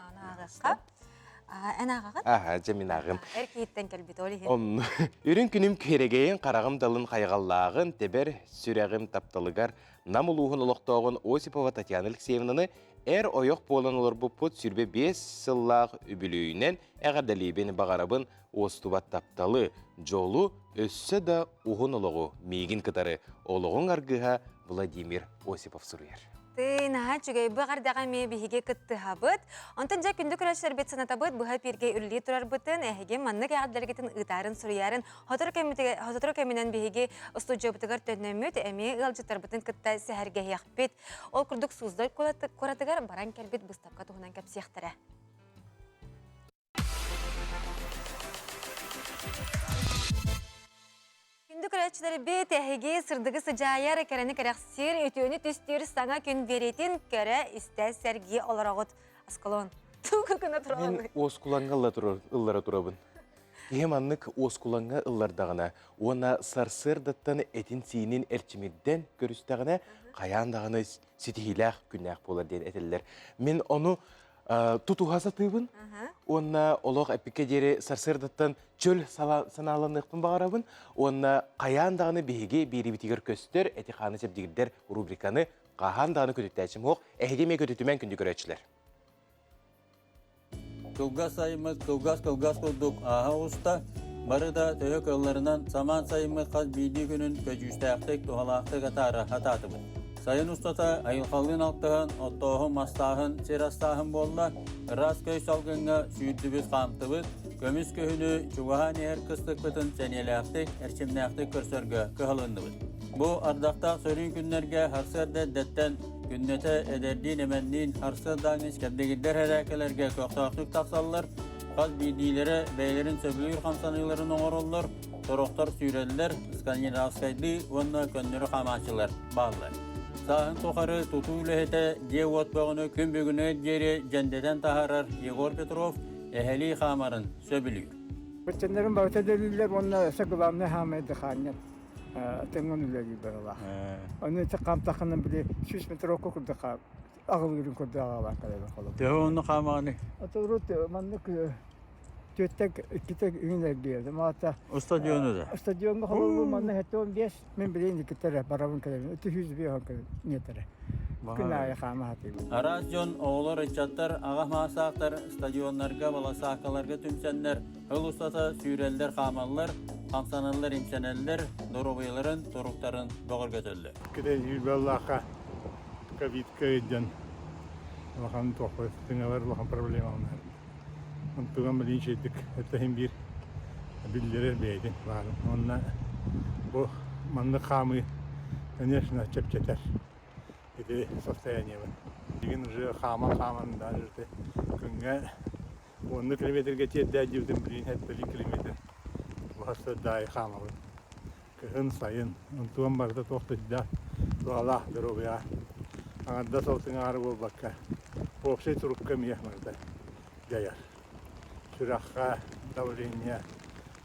[SPEAKER 9] Жамин ағым.
[SPEAKER 12] Әркейттен кәлбет олы.
[SPEAKER 9] Үрін күнім керегейін қарағым далын қайғаллағын тәбір сүрәғым тапталығар намылуғын ұлықтауғын Осипова Татьяна Алексеевнаны әр ойық болан олар бұл пұт сүрбе 5 сыллақ үбілуінен әғардалейбен бағарабын остубат тапталы жолу өссі да ұғын ұлығы мейгін кытары олығын арғыға Владимир Осипов сұруер.
[SPEAKER 12] Наға жүгей бұғардаға ме бігеге күтті хабыт. Онтан жа күнді күрәшілер бет санатабыт бұға перге үрлі тұрар бұтын, әхеге маннық әғадыларгетін ұтарын сұруярын, хотыр кәмінен бігеге ұстуджы бұтығар төннөмөт, әме ұлжыттар бұтын күтті сәхәрге яқпет. Ол күрдік сұздай көратығар баран кәлбет бұстапқа тұғынан кәп сияқтары. Күнді күрәтшілері бет әхеге сырдығы сыжайар кәрәні кәрәқсер өтөні түстері саңа күн беретін кәрі істә сәрге оларағыт асқалуын. Тұғы күні тұралығы.
[SPEAKER 9] Мен оскуланға ұллара тұрабын. Ем аннық оскуланға ұллардағына, ona сарсырдаттан әтін сейінен әрчімедден көрістағына қаяндағына сетихиләқ күннәқ болар ден әтелілер. Мен оны тутуғаса тыйбын, онна олық әпіке дері сарсырдаттан чөл саналанықпын бағарабын, онна қаяндағыны бейге бейрі бітігер көстер, әті қаны сәбдігірдер рубриканы қағандағыны көтіктәчім оқ, әйгеме көтіктімен күнді көретшілер.
[SPEAKER 16] Кылгас сайымыз, кылгас кылдық аға ұста, бары да түйек өллерінен саман сайымыз қаз бейді күнін көжістәқтік тұғалақтық атары хататымыз. Сайын ұстата айылқалғын алтығын, оттоғын мастағын, серастағын болла, рас көй салғынға сүйірдібіз қамтыбыз, көміс көхіні чуғахан ер қыстық бұтын сәнеләқтік, әрчімнәқтік көрсөргі көхалындыбыз. Бұ ардақтақ сөрін күнлерге харсырды дәттен күннеті әдерден әмәннен харсырдаңыз кәбдегілдер әрәкелерге көқтақтық тақсалылар, қаз бейдейлері бәйлерін сөбілер қамсаныларын оңыроллар, тұрықтар сүйрелілер, скандинавскайды, онына көннері қамашылар бағылар. Сағын тоқары тұту үліхеті де отбағыны күн бүгіні жері жәндеден тахарар Егор Петров әхәли қамарын сөбілер.
[SPEAKER 18] Бөтчендерін бағыта дөлілер, онына өсі ғыламны хамайды қанет. Тыңын үләгі біріла. Оны өте қамтақының біле 3 метр оқы күрді қап. Ағыл үрін күрді ағалар қалайды қолым.
[SPEAKER 16] Тәу оны қамағыны?
[SPEAKER 18] Атырут мандық төттек китек үйінлер берді.
[SPEAKER 16] Стадионы да?
[SPEAKER 18] Стадионға қолығы маңны әтті 15 мен білейін кеттері барабын кәлемін. Өті 100 бейін нетері. Күн айы қамы хатығы.
[SPEAKER 16] Арас жон оғылар үтчаттар, ағақ мағасақтар, стадионларға, баласақаларға түмсәнлер, өл ұстата сүйрелдер қамалылар, қамсаналылар имсәнелілер, дұрубайларын, тұруқтарын доғыр көтілді.
[SPEAKER 10] Күді үйбәллаққа ковидка едден. Лақан тоқпы, тыңалар лақан проблема. Тұған білейін шейдік, әттәхін бір bildirir beydin var. Onunla bu manlı kamı конечно çepçeter. Bir состояние var. Bugün уже kamın da işte günge 10 kilometrege tiyede jirdim bilin hep 1 kilometr. Bu hasta dahi kamı var. Kın sayın. Untuğum barda toxtacda. Doğala doroya. Anda soltun ağrı bol bakka. Popse turup kemiye marda. Gayar. Şuraqqa davleniya.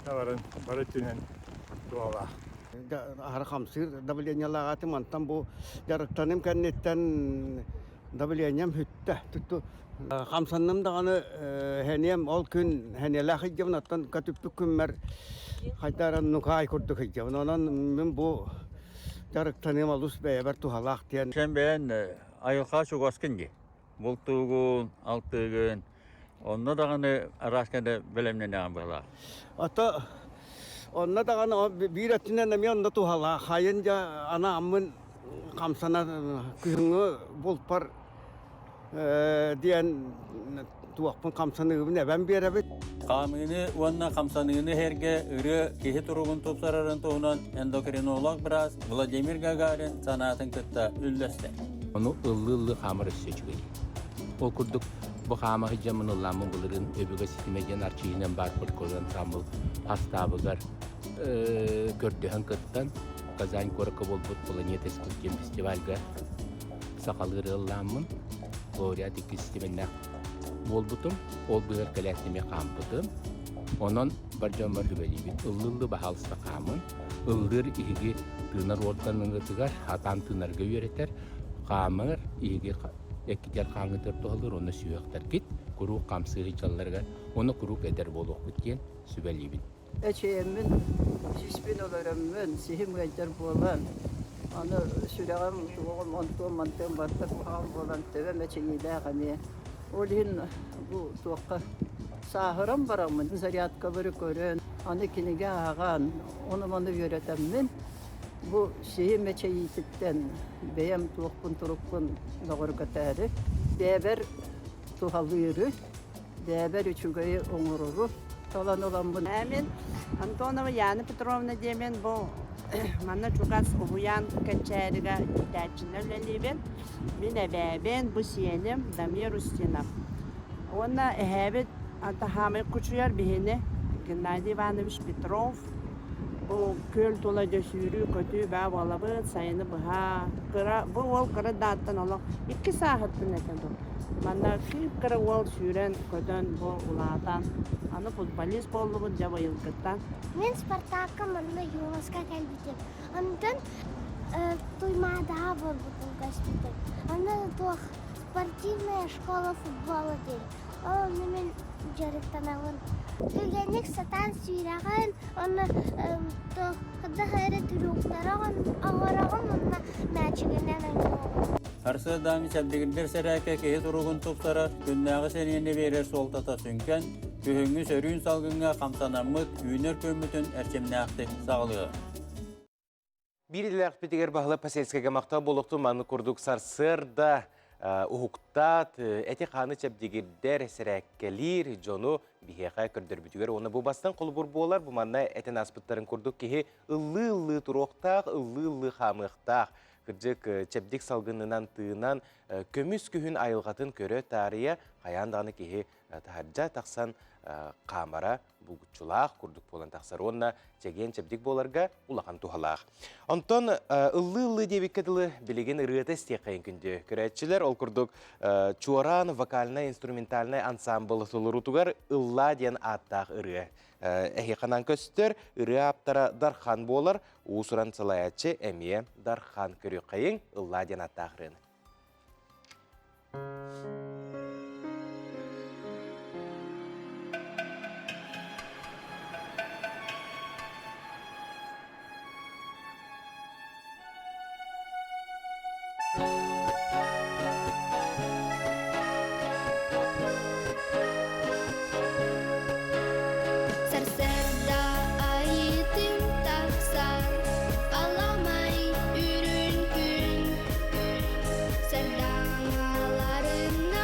[SPEAKER 10] Tavarın barıtünen doğala.
[SPEAKER 3] Harkamsır davlenyalarati mantan bu jarıktanım kennetten davlenyam hütte tuttu. Kamsanım dağını heniyem ol gün heniyela hicam nattan katüptü kümmer haytaran nukay kurduk hicam. Onan min bu jarıktanım alus beyber tuhalak diyen.
[SPEAKER 16] Sen ben ayılqa çok askınca. Bultuğun, altığın, onda dağını araskada bilemlenen bağlar.
[SPEAKER 3] Ata onna dağını bir etinden emi onda tuhalak. Hayınca ana amın kamsana kıyını bulpar diyen tuakpın kamsanıgı ne ben bir evet.
[SPEAKER 16] Kamını vanna kamsanını herge ırı kihi turugun topsararın toğunan endokrinolog biraz Vladimir Gagarin sanatın kıtta ülleste.
[SPEAKER 19] Onu ıllı hamur seçiyor. O kurduk bu hamur hicamın ıllamın bulurun öbüge sistemegen arçiğinen bar polikolan samıl pastabıgar gördüğün kıttan Kazan Koraka Bolbut Poloniyete Skultjen Festivalga sakalıgır ıllamın Gloria Dikki sistemenine Bolbutum, ol bıhır kalaktime kampıdım. Onun barcambar hübelibin ıllı bahalısda kamın, ıldır ihigi tığınar ortanın ıtıgar, hatan tığınarga yöreter, kamır ihigi ekkitel kanıtır toğalır, onu süyektar git, kuruk kamsığı çallarga, onu kuruk eder boluq bitken sübelibin.
[SPEAKER 20] Eçeğimin, şişbin olarımın, sihim gaydır bolan, onu süreğim, tuğum, ontuğum, mantığım, bardak, uğam bolan, tevem eçeğiyle gani. Olhin bu tuğqa sahıram baramın, zariyat kabırı görün, anı kinige ağan, onu bana yöretemmin. Bu şeyi meçeyititten, beyem tuğpun turupun doğru katari, beber tuğalıyırı, beber üçügeyi oğururu, olan olan bunu.
[SPEAKER 21] Emin, Antonova Yana Petrovna demen bu, bana çok az uyan kaçarıga derçinlerle ben, ben bu siyenim Damir Ustinov. Ona ehebet atahamı kuçuyar bihine Gennady Ivanovich Petrov. Bu köl tola dösürü kötü bağ valabı sayını bıha kıra bu ol kıra dağıttan ola 2 saatten etedim. Bana ki kıra ol süren kötün bu ulatan anı futbolist bollu bu java yılgıttan.
[SPEAKER 22] Men Spartak'a manna Yuvaska gelbitim. Ondan туймада var bugün gazetede. Ana спортивная школа футбола değil. O hemen jarıktan alın. Tülgenik satan sürağın onu kıda hayret ürükleri ağırağın onunla məçiginen oynuyor.
[SPEAKER 16] Arsa dami çabdigirler serake kihi turugun topsarar, günnäge seniyeni verer soltata sünken, kühüngü sörüün salgınga kamsanamıt, üyner kömmütün erçemnäqtik sağlığı.
[SPEAKER 9] Bir ilak bitiger bahla paselskege maqta boluqtu manı kurduk sarsırda uhuktat eti qanı çabdigirder serekkelir jonu biheqa kördür bitiger onu bu bastan qolbur bolar bu manna eten aspıtların kurduk ki ıllı turoqtaq ıllı xamıqtaq kırcık çabdik salgınından tığınan kömüs kühün ayılgatın körö tarihe qayandağını ki taharca taqsan kamara bulgutçulaq kurduk bolan taqsar onna çegen çabdik bolarga ulaqan tuhalaq. Onton ıllı debikkadılı bilegen ırıta isteqayın kündü köretçiler ol kurduk çuaran vokalna instrumentalna ansambl tulurutugar ılla diyen attaq ırı. Ehiqanan köstür ırı aptara darxan bolar usuran salayatçı emiye darxan körüqayın ılla diyen attaq ırını.
[SPEAKER 22] Serdağlarına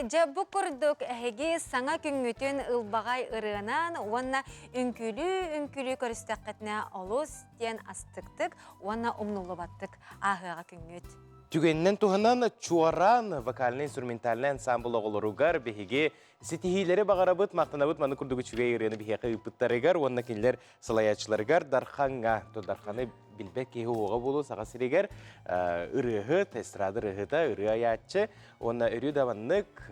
[SPEAKER 1] Жабы күрдік әйге саңа күнгітін ұлбағай ұрығынан, онна үнкілі көрістіқетіне олыс ден астықтық, онна ұмнулы баттық ағыға күнгіт.
[SPEAKER 9] Түгеннен туһанан чуаран вокальный инструментальный ансамбль оголоругар беһиге ситихилери багарабыт мактанабыт маны курдугу чүгей ырыны бихеке ыпыттарыгар онна кинлер салаячыларыгар дарханга то дарханы билбек ки ого болу сага сиригер ырыгы эстрада ырыгыта ыры аячы онна өрү даваннык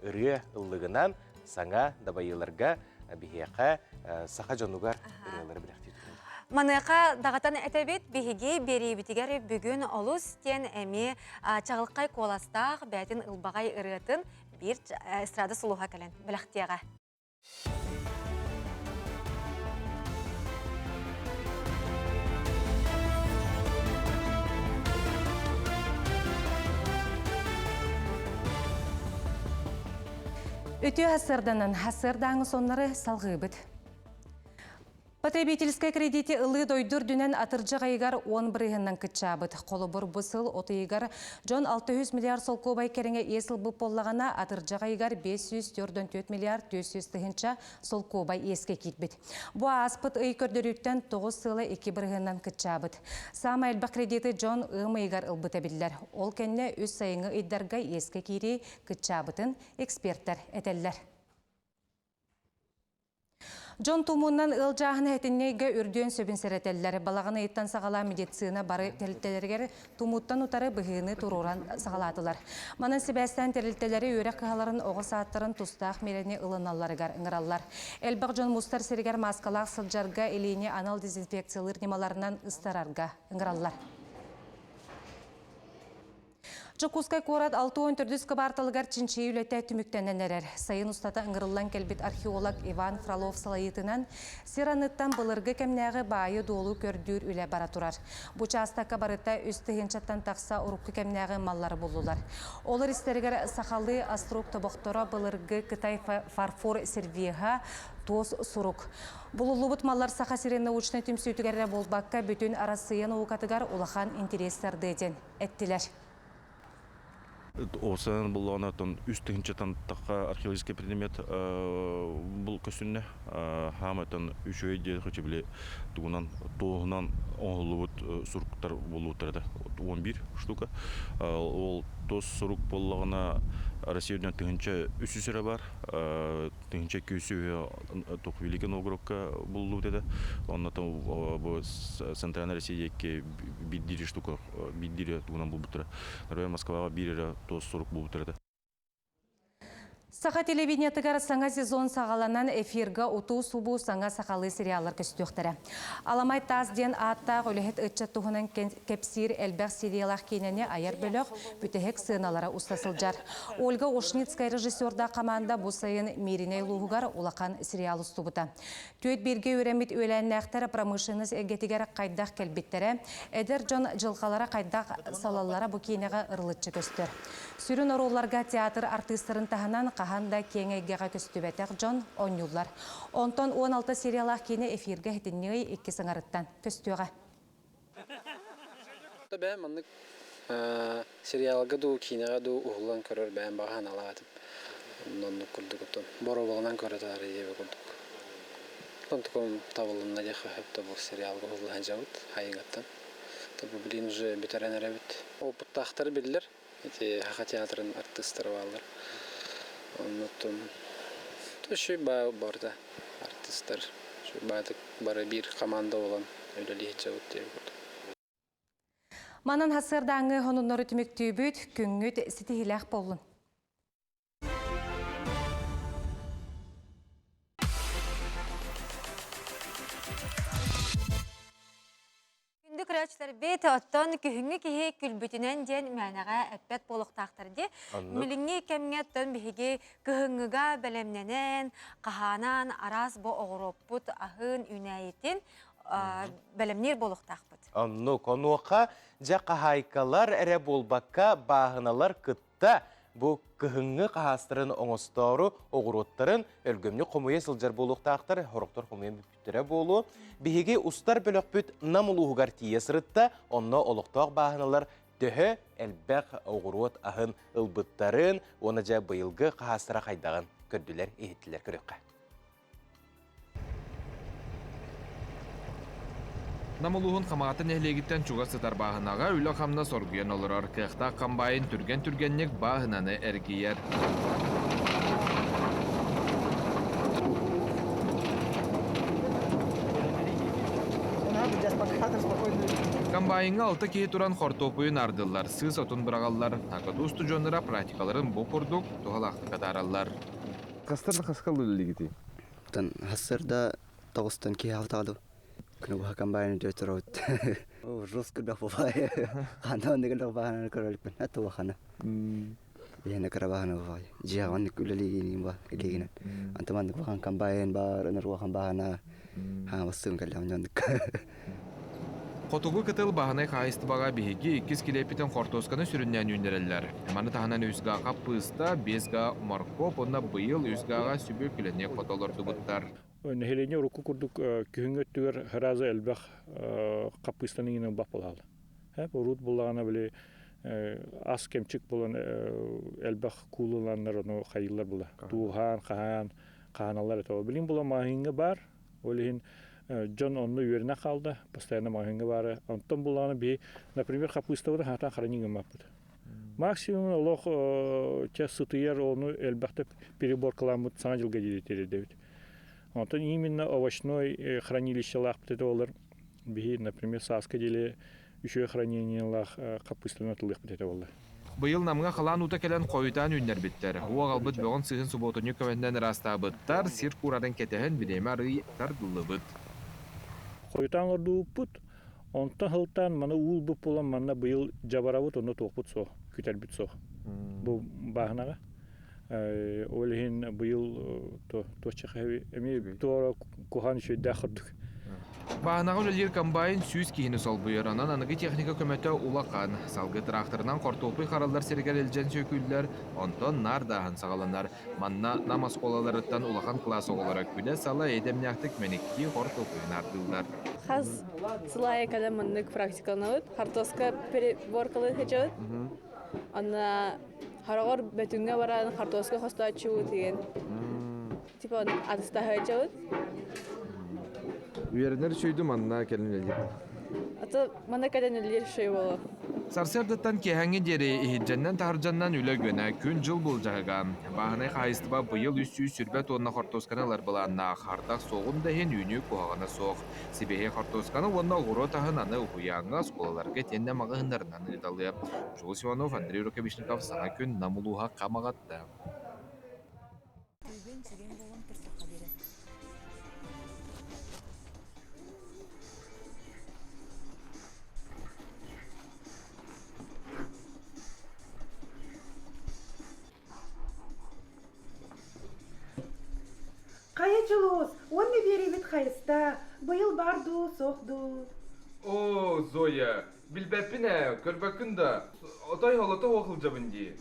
[SPEAKER 9] ыры ыллыгынан саңа дабайыларга бихеке саха жонугар ырылары билек.
[SPEAKER 1] Манықа дағатан әтәбет бігіге бері бітігер бүгін олыс тен әме чағылқай коластақ бәтін ұлбағай ұрытын бір эстрада сұлуға кәлін біліқтияға.
[SPEAKER 2] Өте хасырданын, хасырдаңы сонлары салғы бұд. Потребительская кредити ылы дойдур дүнен атыржы ғайгар 10 бірігіннен күтчабыд. Қолы бұр бұсыл отыйгар жон 600 миллиард сол көбай кереңе есіл бұп боллағана атыржы ғайгар 544 миллиард 200 тығынша сол көбай еске кетбід. Бұ аспыт үй көрдіріктен 9 сылы 2 бірігіннен күтчабыд. Сама әлбі кредиті жон ұмайгар ылбыта білдер. Ол кәнне үз сайыңы үйдарға еске кейрей күтчабытын эксперттер әтеллер. Жон Тумуннан ыл жағыны әтіннеге үрден сөбін сәрәтелілер. Балағаны еттен сағала медицина бары тәрілтелергер Тумуттан ұтары бұғыны тұруран сағаладылар. Манын себәстен тәрілтелері өрек қағаларын оғы сааттарын тұстақ мерені ылыналарығар ыңыралар. Әлбақ жон мұстар сәрігер маскалақ сылжарға елейіне анал дезинфекциялыр немаларынан ыстарарға ыңыралар. Жокускай корат 6-14 кабарталыгар чинчей үләтә түміктененерер. Сайын ұстата ыңғырылан кәлбет археолог Иван Фролов салайытынан сираныттан бұлырғы кәмнәғы байы долу көрдүр үлә бара турар. Бұ частақа барыта үстігенчаттан тақса ұрыққы кәмнәғы маллары болулар. Олар істерігер сақалы аструк табоқтора бұлырғы Кытай фарфор сервиға тоз сұрук. Бұл ұлыбыт маллар сақа сирен научны түмсүйтігәрі болбаққа бүтін арасыян оғатығар олақан интерестерді ден әттілер.
[SPEAKER 6] Осан бұл анатын үстігінші тантаққа археологический предмет бұл көсінне хаматын үш өйде қычы біле туғынан тоғынан оңылуыт сұрықтар болу тұрады. 11 штука. Ол тоз сұрық болуғына Россиядан тыңынша үсісірі бар. Тыңынша көсі тоқ Великий Новгородқа болу деді. Оннатын бұл Центральный Россияге биддері штука, биддері туғынан бұл бұтыры. Нарвай Москваға бірері тоз сұрық бұл бұтырды.
[SPEAKER 2] Сақа телевидениятығар саңа сезон сағаланан эфирға ұту субу саңа сақалы сериалар көстіқтірі. Аламай таз ден аттақ өліхет үтчат тұғынан кепсир әлбәқ сериалақ кейнене аяр бөліқ бүтіхек сыналара ұстасылжар. Ольга Ошницкая режиссерда команда бұл сайын Мериней Луғығар улақан сериал ұстубыта. Төйт берге өремет өләннәқтері промышленность әгетігер қайдақ кәлбеттері, әдір жон жылғалара қайдақ салалара бұл кейнеға ұрылытчы көстір. Сүрін оруларға театр артистарын тағынан қағанда кеңегеға көстүбәтәк жон оңюлар. Онтон 16 сериалақ кені эфирге хетіннеғай 2 сыңарыттан көстуға.
[SPEAKER 7] Бәм маннык сериалга ду кинега ду угулан көрөр бәм баган алатып. Оннан курдук оттон. Боро багынан көрөтөр ебе курдук. Тонтуком табылына жаха хепте бу сериалга угулан жабыт хайгаттан. Табу билин же бетеренеребит. Опыттахтар билдер. Эти хаха театрын артисттары балдар. Оннан төшү барда артисттар. Şu batık bara bir komanda olan öyle lihçavut diye kurduk.
[SPEAKER 2] Манан хасырдаңы хонуннору түміктүйбіт күнгіт ситихилях болын.
[SPEAKER 12] көрәчләр бит оттон күһүңгү киһи күлбүтүнен ден мәнәгә әппәт болуктактар ди. Милиңни кемгәттен биһиги күһүңгүгә белемнәнен, каһанан арас бу огороппут ахын үнәйтин белемнер болуктакпыт.
[SPEAKER 9] Онну конуоқа жақа хайкалар әрі болбаққа бағыналар кытта бұ күхіңі қағастырын оңыстору оғыроттарын өлгөмні қомуе сылжар болуқтақтар, хорықтар қомуе мүпіттірі болу. Бігеге ұстар бөлік бүт намылуғығар тие сырытта, онны олықтақ бағыналар төхі әлбәқ оғырот ахын ылбыттарын, оны жа бұйылғы қағастыра қайдағын көрділер, ехеттілер көріққа.
[SPEAKER 8] Намылуғын қамағатын әлегіттен чуға сытар бағынаға үлі қамна соргуен олырар. Қиқта қамбайын түрген-түргеннек бағынаны әргейер. Камбайынға алты кейі тұран қортопуын ардылар, сыз отын бірағалар, тақыды ұсты жоныра практикаларын бұл құрдық, тұғалақты қатаралар.
[SPEAKER 11] Қастырды қасқалы үлігіті?
[SPEAKER 13] Хасырда тоғыстан кей алтағды. Күні бұға камбайын дөтір өт. Рус күрдақ бұбай. Қанда онды күрдақ бағаны көрілікпін. Әтті бағаны. Бейіні күрі бағаны бұбай. Жиғанны күлілігінен ба, илігінен. Антымандық баған камбайын бар, өнір баған бағана. Бастығын кәлі амнандық.
[SPEAKER 8] Қотуғы кытыл бағанай қайысты баға бігеге 2 килепитен қортосканы сүріннен өндірілер. Маны тағынан өзгаға пыста, безга маркоп, онна бұйыл өзгаға сүбі күлене қотолырды бұттар.
[SPEAKER 10] Нәхелене руку күрдік күйінгеттігер ғыразы әлбәқ қаппыстаның енен бақ болғалы. Урут болағана біле ас кемчік болан әлбәқ кулыланлар оны қайылар бұла. Туған, қаған, қағаналар етауы. Білін бұла мағынғы бар, олығын Джон онны үйеріне қалды, постоянно мағынғы бары. Онтан болағана бей, например, қаппыставыды хатан қараныңы маппыды. Максимум олық час сытыер оны әлбәқті переборкаламыд саңа жылға дедетері дэвид. Онтан именно овощной хранилище лақпыды олар бей, например, саска деле үші хранение лақ қаппыстаны отылық бітеді олар.
[SPEAKER 8] Бұйыл намға қалан ұта кәлін қойытан үннер біттер. Уа қалбыт бөғын сығын сұботыны көвенден раста бұттар, сир курадан кетեղін білеме арый тардылы бұт.
[SPEAKER 10] Қойытан орды ұппыт, онтан хылтан мана уыл бұп болан мана бұйыл жабаравыт, оны тоқпыт соқ, күтер біт соқ. Бұл бағынаға. Олығын бұйыл тоқчық әме туара кухан үші дәқырдық.
[SPEAKER 8] Бағынағы өлелер комбайн сүйіз кейіні сол бұйыранан анығы техника көмәті улақан. Салғы тракторынан қортопы қаралдар сергер елжен сөкілдер, онтон нар дағын сағаланар. Манна намаз қолаларыттан улақан класс оғылары күлі сала едемняқтық мәнекті қортопыын ардылдар.
[SPEAKER 17] Қаз сылайы кәді мұнық практикаланауыд, картоска переборкалы хечауыд. Анна харағыр бәтінге баран картоска хоста чуы деген. Типа адыста хечауыд.
[SPEAKER 8] Үйерінер сөйді манна кәлін өлдер.
[SPEAKER 17] Аты мана кәден өлдер шөй болу.
[SPEAKER 8] Сарсердаттан кехәңі дері ихиджаннан тахыржаннан үлі гөне күн жыл бұл жағыға. Бағынай қайыстыба бұйыл үсі сүрбәт онна қортосканалар бұланна қардақ соғын дәхен үйні қоғағына соқ. Себеге қортосканы онна ғұры тахынаны ұяңға сколаларға тенне мағығындарынан ұйдалы. Жол Симонов, Андрей Рукавишников, саңа күн намылуға қамағатты.
[SPEAKER 25] Каячылыз, онны беребет қайыста, бұйыл барду, соқду.
[SPEAKER 8] О, Зоя, білбәппіне, көрбәкінді, отай халата оқыл жабынди.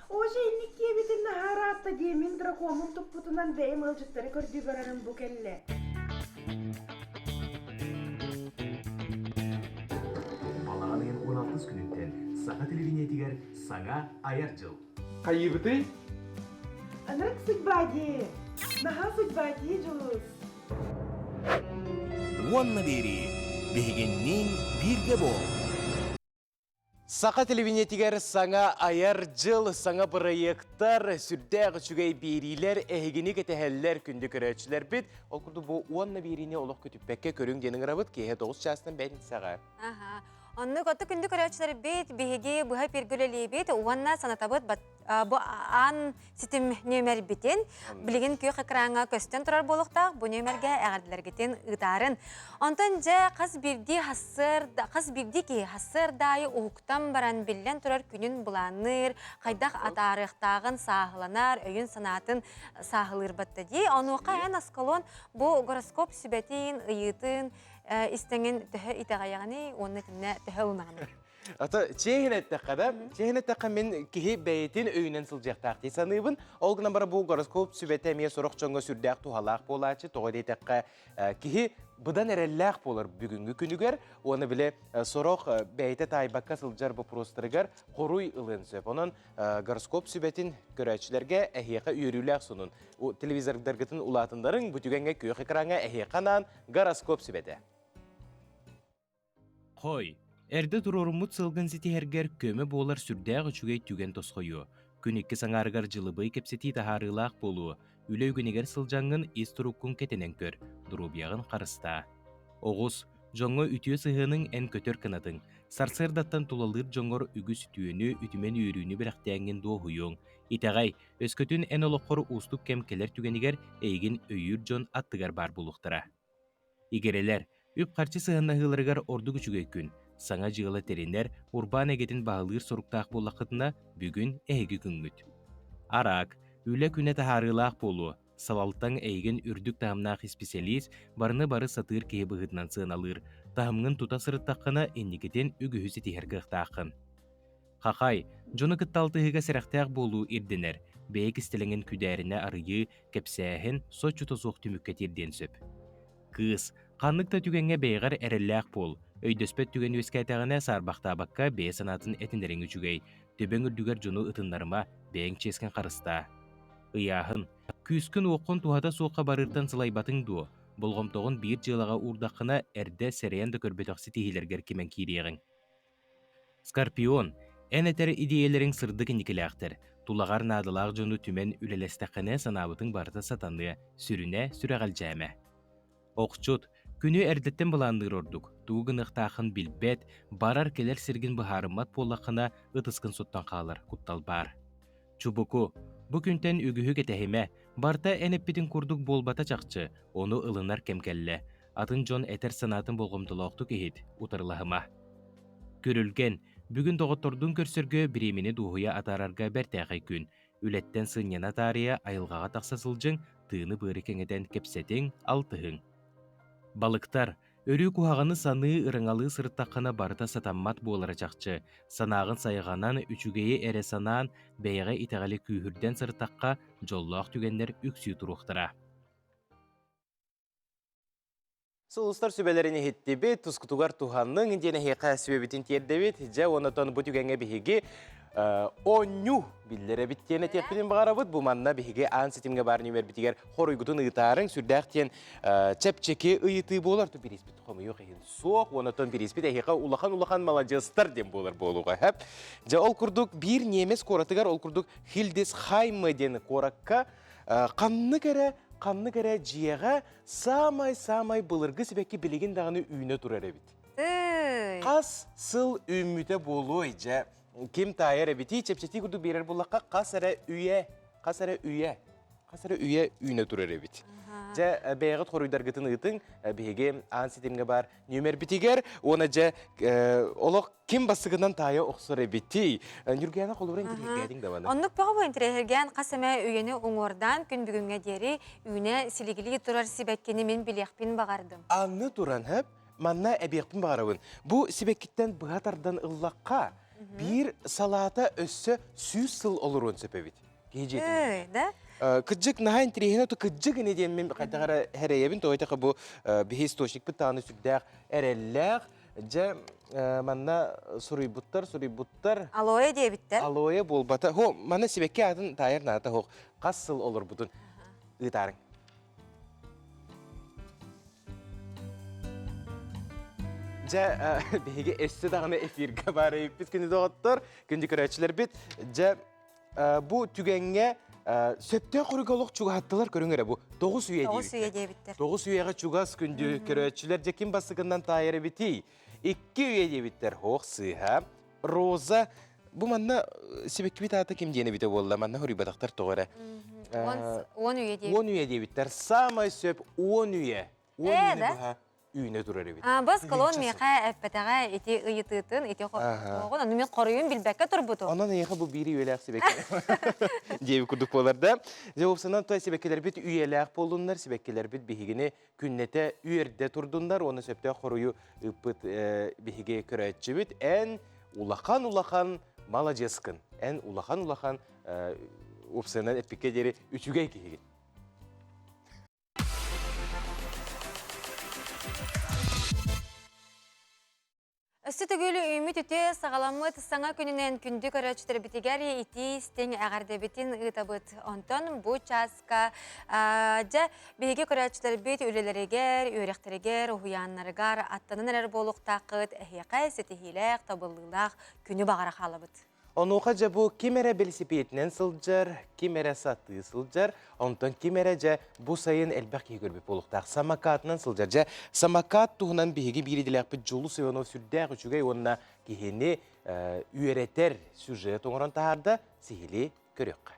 [SPEAKER 25] О, жейнік кебетін нахаратта демен дракомын тұппутынан бәйім ғылжыттары көрді барарын бұл кәлі.
[SPEAKER 26] Балағанығын 16 күнінтен саға телевинетігер саңа аяр жыл.
[SPEAKER 8] Қайыбыты?
[SPEAKER 25] Анырық судьбаде. Наха судьбаде жылыз.
[SPEAKER 26] Уанна бери, бігеннен бірге бол.
[SPEAKER 9] Сақа телевинетігер саңа аяр жыл, саңа проекттар, сүрдәғі чүгей берилер, әйгіні кетәхәлілер күнді көрәтшілер біт. Ол күрді бұл уанна беріне олық көтіппәкке көрің денің рабыт, кейе 9 частын бәрін саға.
[SPEAKER 12] Онны көтті күнді көрәтшілер бейт, бейге бұға пергілі бейт, уанна санатабыт бұ ан ситим нөмер бітен, білген күй қықыраңа көстен тұрар болуқтақ, бұ нөмерге әғарділергетен ұтарын. Онтан жа қаз бірді ки хассырдайы уғықтан баран білден тұрар күнін бұланыр, қайдақ атарықтағын сағыланар, өйін санатын сағылыр бітті дей. Онуға ән аскалон бұ гороскоп сүбәтін, ұйытын, истеңін түхі итағаяғаны, оны тінне түхі ұнағаны.
[SPEAKER 9] Ата чехинеттаққа мен кихи бәйтін өйінен сылжақтақ дейсаныбын. Олғынан бара бұл гороскоп сүбәті әмия сұрық жоңға сүрдәқ тухалақ болачы, тоғы дейтаққа кихи бұдан әрелләқ болар бүгінгі күнігер. Оны біле сұрық бәйті тайбаққа сылжар бұл простырығар қоруй ұлын сөп. Оның гороскоп сүбәтін көрәтшілерге әхеқа үйіріләқ сонын. Телевизордарғытын ұлатындарын бүтігенге көйқі қыраңа әхеқанан гороскоп сүбәті.
[SPEAKER 4] Қой, әрді тұрорымыт сылғын сетихергер көмі болар сүрдәғ үчүгей түген тосқойу. Күн екі саңарғар жылыбый кепсети тахарылақ болу. Үлі үгінегер сылжаңын истұруккун кетенен көр, дұрубияғын қарыста. Оғыз, жоңғы үтіе сығының ән көтер кынатын. Сарсырдаттан тулалыр жоңғыр үгі сүтүйіні үтімен үйрүйіні бірақтайыңын доғуйың. Итағай, өскөтін ән олыққыр ұстық кәмкелер түгенігер әйгін өйір жон аттығар бар болуқтыра. Игерелер, үп қарчы сығыннағыларығар орды күчіге күн. Саңа жығылы теренер урбан әгетін бағылыр сұрықтақ болақытына бүгін әйгі күнгіт. Арақ, үлі күні тахарылақ болу, салалтан әйген үрдік тағымнақ специалист барыны бары сатыр кейі бұғытнан сығыналыр, тағымның тута сырыттаққына әнекетен үгіхісі тихергіқтақын. Қақай, жоны кытталтығыға сәріқтақ болу ирденер, бәйік істеліңін күдәріне арıyı, кәпсәхін сот жұты соқ түміккет ирден сөп. Кыз, қанлықта түгенге бәйғар әрелләқ бол, өйдөспет түген өскәтәғіне сарбақтабаққа бәй санатын әтіндерін үчүгей, төбен үрдігер жону ұтынларыма бәйін ческен қарыста. Ыяхын, күскін оқын туғада соққа барыртан сылайбатын ду, болғымтоғын бір жылаға урдаққына әрді сәрейінді көрбетоқсы тейілергер кемен кейрегін. Скорпион, ән әтер идеялерін сырдық никіләқтір, тулағар надылақ жону түмен үлелестіқіне санабытың барыта сатанды, сүріне сүрәғал жәмі. Оқчут, күні әрдеттен бұландыр ордық, туғын ықтақын білбет, барар келер сіргін бұхарымат болақына ұтысқын соттан қалыр, құттал бар. Чубуку, бұ күнтен үгігі кетәхіме, барта әнеппетін күрдік болбата чақчы, оны ылынар кемкәлі, атын жон әтер санатын болғымдылақты кейт, ұтырлағыма. Көрілген, бүгін доғыттордың көрсіргі біремені дуғыя атарарға бәртәғай күн, үлеттен сыньяна тария айылғаға тақсасылжың, тыыны бұры кеңеден кепсетің алтығың. Балықтар, өрі куағаны саны ырыңалы сырыттаққына барыта сатаммат болары чақчы, санағын сайғанан үчүгейі әрі санан бәйіға итағалі күйірден сырыттаққа жоллақ түгендер үксі тұруқтыра.
[SPEAKER 9] Сылыстар сүбелеріне хеттебе, тұскутуғар туғанның индені хеқа сүбебетін тердебет, жа онытон бұ түгенге бігеге оню биллері біттені текпілін бағарабыд, бұл манна бігеге аң сетімге бар нөмер бітігер хоройгутын ұйтарын сүрдәқтен чәпчеке ұйыты болар, тұр береспет тұқымы yok ең соқ, онытон береспет әйеқа улахан малажыстар дем болар болуға. Жа ол күрдік бір немес коратығар, ол күрдік Хилдес Хаймы дені коракка қанны кәрі жияға самай бұлырғы себекке білеген дағыны үйіне тұрар әбет. Қас сыл үміті болу жа кем тайыр әбеті, чепчеті күрді берер болаққа қас әрі үйе үйіне тұрар әбет. Жа бәйғыт қоруйдарғытын ұйтың бәйге аң сетемге бар нөмер бітігер, оны жа олық кем басығынан тайы оқсыр әбетті. Нүргияна қолуыр интерегәдің да баны?
[SPEAKER 12] Онлық бұғы бұл интерегән қасыма үйені оңордан күн бүгінге дері үйіне сілігілі тұрар себәккені мен білеқпен бағардым.
[SPEAKER 9] Аңы тұран әп, манна әбеқпен бағарауын. Бұл себеккеттен бұғатардан ұллаққа bir salata össe süs sıl olur on sepebit.
[SPEAKER 12] Gecetin. Da?
[SPEAKER 9] Kıcık naha intrihine to kıcık ne diyeyim ben kadar hereyebin to ita bu bihis toşik bir tane südder ereller ja manna suri buttar
[SPEAKER 12] aloe diye bitti.
[SPEAKER 9] Aloe bol bata ho manna sibekke adın tayar nata ho kasıl olur budun ıtarın. Ja bege esse dağına efirge var biz günü doğatlar gündük öğrenciler bit ja bu tügenge Сөптен құрыголық чуғаттылар көріңер бұл 9 үйе
[SPEAKER 12] Тоғыз үйе дейбіттер.
[SPEAKER 9] 9 үйеға чуғас күнді көрөтчілер жекін басығынан тайыры бітей. 2 үйе дейбіттер хоқ сыға. Роза, бұл манна себеккі бит аты кем дені біте болды, манна хүрі бадақтар тоғыры.
[SPEAKER 12] 10 үйе дейбіттер.
[SPEAKER 9] 10 үйе дейбіттер. Самай сөп 10 үйе. 10 үйе бұға үйіне тұрар ебіт.
[SPEAKER 12] Біз колон меқа әппетіға еті ұйытытын, еті қоғын, оны мен қорыйын білбәкке тұр бұты.
[SPEAKER 9] Онан еға бұл бири үйеләқ себекке. Дейбі күрдік боларда. Жауапсынан той себеккелер бит үйеләқ болдыңдар, себеккелер бит бігігіне күннете үйерде тұрдыңдар, оны сөпте қорыйы ұппыт бігіге көрәтші бит. Ән улақан мала жескін. Ән улақан ұпсынан әппекке дері үтіге кейген.
[SPEAKER 12] Өсті түгілі үймі түте сағаламыт саңа күнінен күнді көрәтшітер бітігер ити стен әғарды бітін ұйтабыт. Онтон бұл часка жа бейге көрәтшітер біт үлелерігер, үйректерігер, ұхуянларығар, аттанын әрі болуқ тақыт, әхеқай сетихилек, табылылақ күні бағара қалыбыт.
[SPEAKER 9] Онуға жа бұл кемері белсипетінен сылджар, кемері саты сылджар, онтон кемері жа бұл сайын әлбәқ егірбіп болуқтақ самакатынан сылджар. Жа самакат туғынан бейге бейреділәқ біт жолу сүйону сүрдәқ үшігей онына кейхені үйеретер сюжет оңыран тағарда сихили көрек.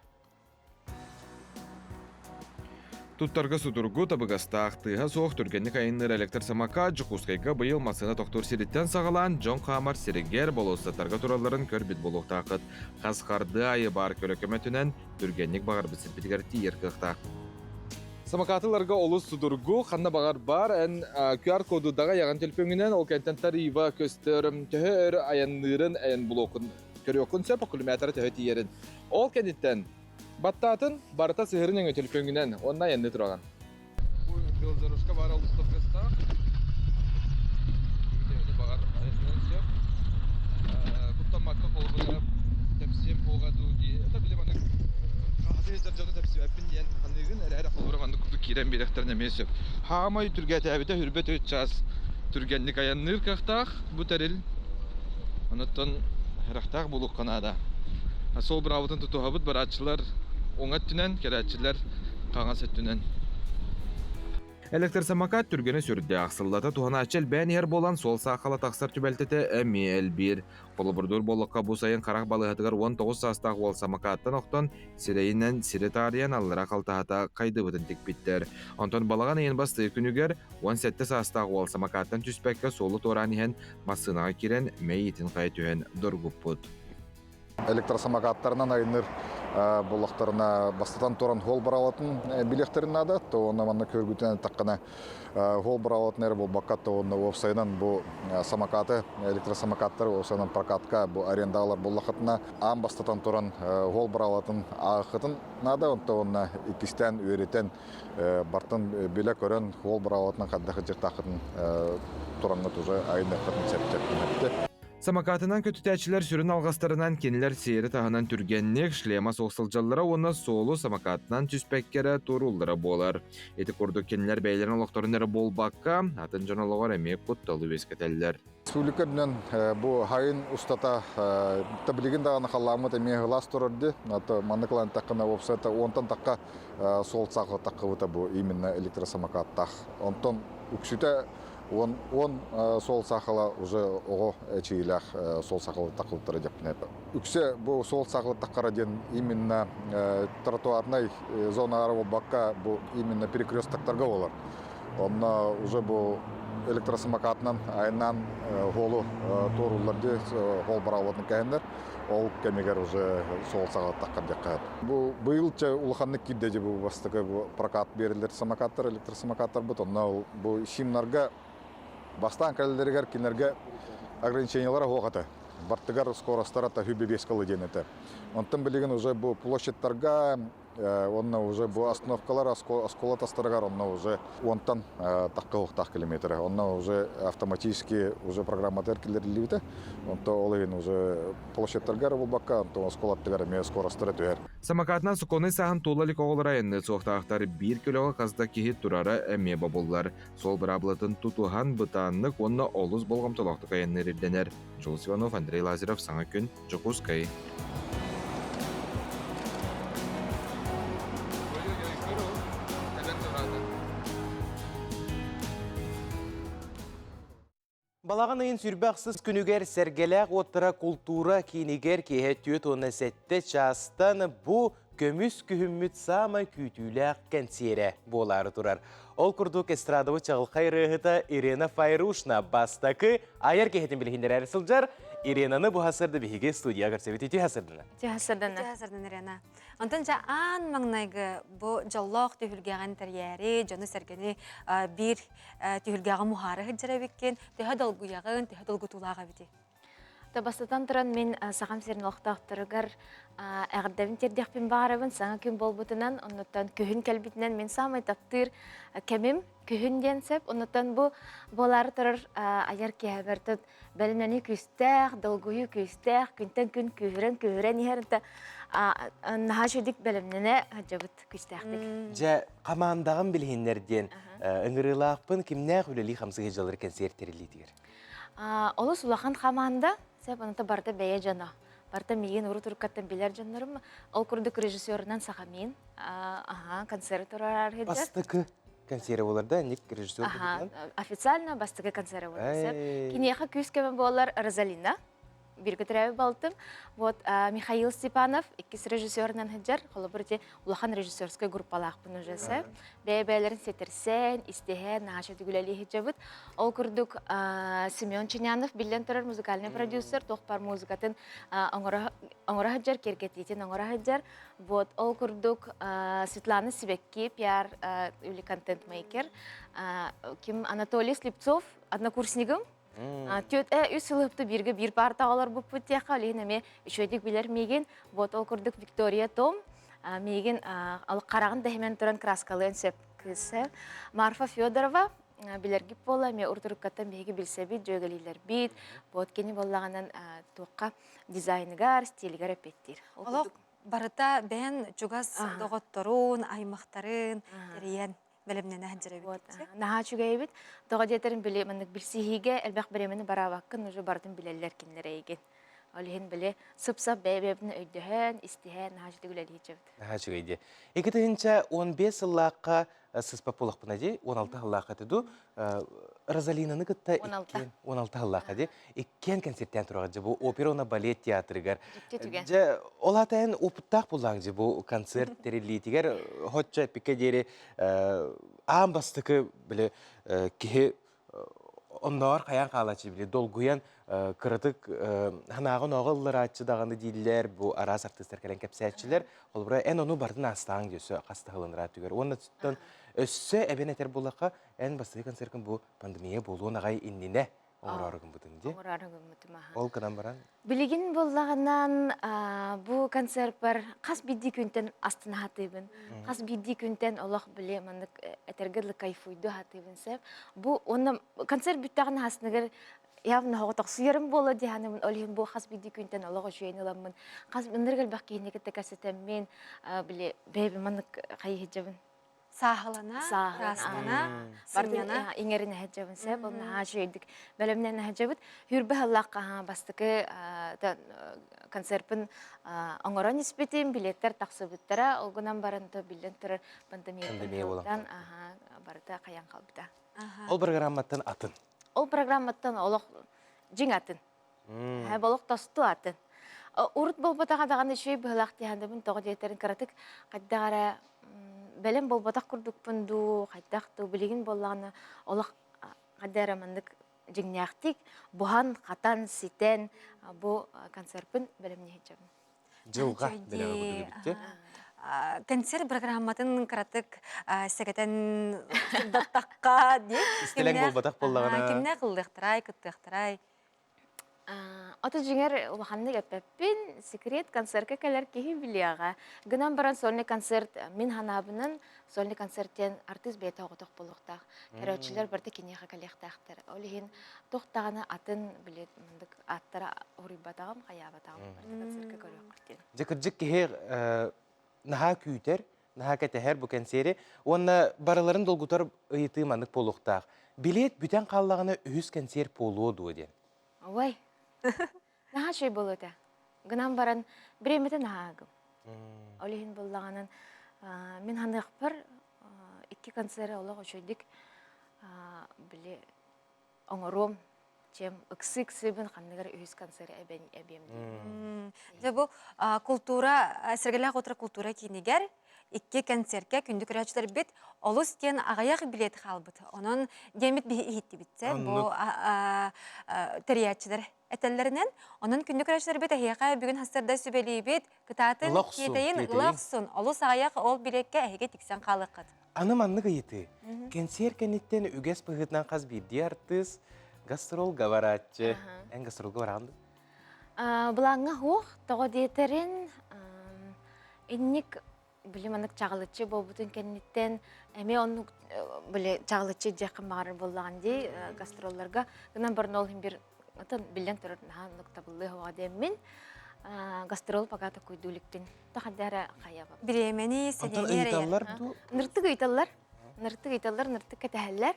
[SPEAKER 8] Туттарға судургу табығастақ тыға соқ түргенік айынныр электр самакат жүқускайға бұйыл масына тоқтор сереттен сағалан Джон Қамар серегер болуыстатарға тураларын көрбет болуқтақыт. Қасқарды айы бар көрекеметінен түргенік бағар бісір бітігер тиер қықтақ. Самакатыларға олыс судургу қанна бағар бар ән QR кодудағы яған телпөңінен ол кәнтентар ива көстірім төхі аяннырын әйін бұлуқын көрекін сөп окулметары төхі тиерін. Ол кәнеттен Баттатын барыта сығырын өтел көңінен, онна енді тұраған. Бұл белзарушқа бары ұлыстық қыстақ. Үгітемді бағар айысынан сөп. Бұттан маққа қолғыны тәпсем қолға дұғы. Әті білем аны қағазы ездар жаны тәпсем әппін дейін қанығын әрі қолғырым анды күрді керен беректеріне мен сөп. Хағамай түргәті әбіті хүрбет өт час түргенлік аянныр қақтақ бұ тәріл. Оныттан әрақтақ бұлық қанада. Сол бір ауытын тұтуға бұд баратшылар оңат түнен, керәтшілер қаған сәт түнен. Электр самакат түргені сүрді ақсыллата туғана әчел бән ер болан сол сақала тақсар түбәлтеті әмі әлбір. Қолы бұрдыр болыққа бұл сайын қарақ балығатығар 19 састақ ол самакаттан оқтан сирейінен сире тариян алыра қалтағата қайды бұтын тек біттер. Онтан балаған ең басты күнігер 17 састақ ол самакаттан түспәкке солы торанихен масынаға керен мәйетін қай түйен дұргып бұд.
[SPEAKER 5] Электросамокаттарынан айныр болақтарына бастатан тұран хол баралатын билеттерін ады, то оны манна көргүтен таққана хол баралатын әрі бол баққатты оны офсайынан бұл самокаты, электросамокаттар офсайынан прокатқа бұл арендалар болақытына ан бастатан тұран хол баралатын ағықытын ады, оны икістен, өретен бартын біле көрін хол баралатының қаддақы жертақытын тұраңғы тұзы айны қытын сәптеп.
[SPEAKER 8] Самакатынан көтүтәчілер сүрін алғастарынан кенілер сейірі тағынан түргеннек шлема соқсылжалары оны солу самакатынан түспәккері турулдары болар. Еті құрды кенілер бәйлерін олықтарынары бол баққа, атын жоналығар әмек құтталы өскетәлілер.
[SPEAKER 5] Республика дүнен бұл хайын ұстата таблигін дағаны қаламыд әме ғылас тұрырды. Манықлан таққына опсайта онтан таққа сол сақы таққы бұта бұл именно электросамокаттақ. Онтан үксіті он сол сақылы уже оғы әчейләқ сол сақылы тақылыптары депінеді. Үксе бұл сол сақылы таққара ден именно тротуарнай зоналары бұл баққа бұл именно перекрестақтарға олар. Онна уже бұл электросамокатынан айынан ғолу торуларды ғол барауатын кәйіндер. Ол кәмегер уже сол сақылы таққар деққайып. Бұл бұйылча ұлықанлық кейдеді бұл бастығы прокат берілер самокаттар, электросамокаттар бұд. Онна бұл шимнарға бастан кәлілерігер кенерге ограничениялары оғаты. Бартығар скоростары та хүбе бескалы денеті. Онтын білеген уже бұл площадьтарға, онна уже бұл остановкалар, осколатастарығар, онна уже онтан таққылықтақ километрі. Онна уже автоматически уже программатер келерілі онта олығын уже площадьтарғар бұл баққа, онта осколаттығар ме скоростары түйер.
[SPEAKER 8] Самакатынан сұқоны сағын толалик оғылыр айынны соқтақтары бір көліға қазда кейт тұрары әме бабылар. Сол бір аблатын тұтуған бұтанлық онна олыз болғамтылақтық айынны рерденер. Жол Сиванов, Андрей Лазарев, Саңа күн, Жокускай.
[SPEAKER 9] Балаған айын сүрбақсыз күнігер сәргеләқ оттыра культура кейінігер кейе түйет оны сәтті частан бұ көміс күхімміт сама күйтүләқ кәнсере болары тұрар. Ол күрдік эстрадовы чағыл қайрығыта Ирина Файрушна бастақы айар кейетін білгендер әрі сылжар. Иринаны бұ хасырды бігеге студия көрсебет еті хасырдына.
[SPEAKER 1] Хасырдына, Ирина. Онтан жа аң маңнайғы бұ жаллақ түйілгеған тәргері, жоны сәргені бір түйілгеға мұхары хыджара беккен, түйі долгуяғын, түйі долгу тулаға біті.
[SPEAKER 3] Табастатан тұран мен сағам серін олықтақтырығар әғірдәвін тердеқпен бағарабын, саңа күн бол бұтынан, оннаттан күйін кәлбетінен мен самай таптыр кәмім күйін денсеп, оннаттан бұ болары тұрыр аяр кәбәртін бәлімнәні күстәқ, долгуyu күстәқ, күнтен күн күйірен ехерінті наға жөдік бәлімнәне жабыт күстәқтік.
[SPEAKER 9] Жа қамандағын білгендерден ұңырылақпын кімнәқ үлелі қамсығы жалыр кәнсер терелейдігер?
[SPEAKER 3] Олы сулахан қаманда, сәп оныта барда бәйе жана. Барда меген ұры тұрқаттан білер жанларым. Ол күрдік режиссерынан сақамин. Концерт тұрар хеджер.
[SPEAKER 9] Бастықы концерт оларда, нек режиссер бұдынан?
[SPEAKER 3] Официально бастықы концерт олар. Кинеха күскемен болар Розалина. Біргі түрәбі балтым. Михаил Степанов, иккес режиссерынан хеджер. Қолы бірде улахан режиссерскай группалақ бұны жасы. Бәйбәлерін сетерсен, истеген, нағашы дүгіләлі хеджабыд. Ол күрдік Семен Чинянов, білден тұрар музыкальный продюсер, тоқпар музыкатын оңыра хеджер, керкететін оңыра хеджер. Ол күрдік Светлана Сибекки, пиар или контент-мейкер. Анатолий Слепцов, однокурснигім. Үс сылыпты бірге бір парта алар бұп бұттияқа, олейін әме үшөйдік білер меген, ол күрдік Виктория Том, меген қарағын дәхемен тұран краскалы өнсеп кісі. Марфа Федорова, білергіп бола, ме ұртырыққаттан бейге білсе бейт, жөгалейлер бейт, кені болағынан тоққа дизайныгар, стилігар әпеттір.
[SPEAKER 1] Барыта бән жүгас доғыттырын, аймақтарын, ерейен. Бәлемнен әхінжірі бекетсе?
[SPEAKER 3] Наға чүгәй бет, доға детерін біле, мұндық білсігеге әлбәқ біремені барабаққын, ұжы бардың білелер кенлер әйген. Олығын біле, сұп-сап бәйбәбіні өйдіхен, істіхен, наға жүді гүләді ечебді.
[SPEAKER 9] Наға чүгәйді. Екі тұхынша 15 ыллаққа сыспап болақпына де, 16 ыллаққа деді, Розалинаны күтті 16 ыллаққа де, еккен концерттен тұрға же, бұл оперона балет театрыгар. Олатайын опыттақ болаң же, бұл концерт терелейтігер, хотча пеке дері ағын бастықы білі кеге оннағар қаян қалачы білі, долгуян кырытык ханағын оғылылар атчы дағаны дейділер, бұл арас артистер кәлен кәпсәтчілер, ол бұра ән оны бардың астағын десі, қастығылыныр атығыр. Оны түттен өссі әбен әтер болаққа ән бастығы концертін бұл пандемия болуын ағай инніне оңырарығын бұдың де?
[SPEAKER 3] Оңырарығын бұдың.
[SPEAKER 9] Ол қынан баран?
[SPEAKER 3] Білеген болағынан бұл концерт бар, қас бидді күнтен астына хатыбын. Қас бидді күнтен олақ біле, маңдық әтергірлі кайфуйды хатыбын сәп. Бұл концерт бүттіғын хасынығыр явно хоғытақ сүйерім болы дегенім, олығын бұл қас бидді күнтен олығы жүйен оламын. Қас мұндырғыл бақ кейінекі тәкәсетеммен біле бәйбі маңдық қайы хеджабын.
[SPEAKER 1] Сағылана, растана,
[SPEAKER 3] барняна. Иңерін әхеджабын сәп, оны жүйедік бәлімнен әхеджабыд. Хүрбі халлаққа бастықы концертпін оңыран іспетім, билеттер тақсы бұттара, олғынан барынды білден тұрыр пандемия болудан барыда қаян қалбыда.
[SPEAKER 9] Ол программаттан атын?
[SPEAKER 3] Ол программаттан олық жин атын. Болық тосту атын. Урут болбатаға дағаны шөй бұғылақ дейхандабын тоғы дейтерін қаратық қайдағара бәлем болбатақ күрдік бұнду, қайдақту, білеген болағаны олық қайдағара мандық жинняқтик, бұған қатан, ситен, бұл концертпін бәлемне хеджабын.
[SPEAKER 9] Жылға бәлемі бұды бітті?
[SPEAKER 1] Концерт программатын қаратық сәгетен даттаққа де.
[SPEAKER 9] Істелен болбатақ болағына?
[SPEAKER 1] Кемне қылдықтырай, күттіқтірай.
[SPEAKER 3] Оты жеңер ұлғанны әппәппен секрет концертке кәлер кейі білияға. Гынан баран сольный концерт, мен ханабының сольный концерттен артист бәйті оғытық болуқтақ. Кәрәтшілер бірді кенеға кәлектақтыр. Олығын тоқтағаны атын білет, мұндық аттара ұрибатағым, қаябатағым бірді концертке көрі құртен.
[SPEAKER 9] Жекіржік кейі наға күйтер, наға кәтәхер бұл концерті, оны бараларын долгутар ұйыты мандық болуқтақ. Билет бүтән қаллағына үз концерт болуы дуы ден.
[SPEAKER 3] Ой, наға шөй болу да. Гынан баран біреметі нағағым. Олығын болағанын мен хандық бір 2 концерті олығы шөйдік біле оңырым чем ыксы бин ханныгар үз концерт эбем.
[SPEAKER 12] Же бу культура, сергелак отыр культура кинигер, икки концертке күндү көрәчләр бит олус тен агаяк билет халбыт. Онон демит би ихитти битсе, бу териячлар этеллеринен, онон күндү көрәчләр бит ахыяка бүгүн хастарда сүбели бит, кытатын кетейин лаксын, олус агаяк ол билекке әһеге тиксен калыкыт.
[SPEAKER 9] Аны манны гыйты. Концерт кенеттен үгәс пыгытнан каз бирди артист, гастрол гаваратчы. Эн гастрол гаваранды.
[SPEAKER 3] Булаңга хух того детерин инник билиманык чагылычы болбутун кеннеттен эме onu биле чагылычы жакын баар боллаган ди гастролларга гынан бир бир атын билен төрөт нукта булы хава демин гастрол пагата куйдуликтин тахадара каяба
[SPEAKER 12] биремени седенер
[SPEAKER 3] ныртык ыйталлар ныртык кетәһәлләр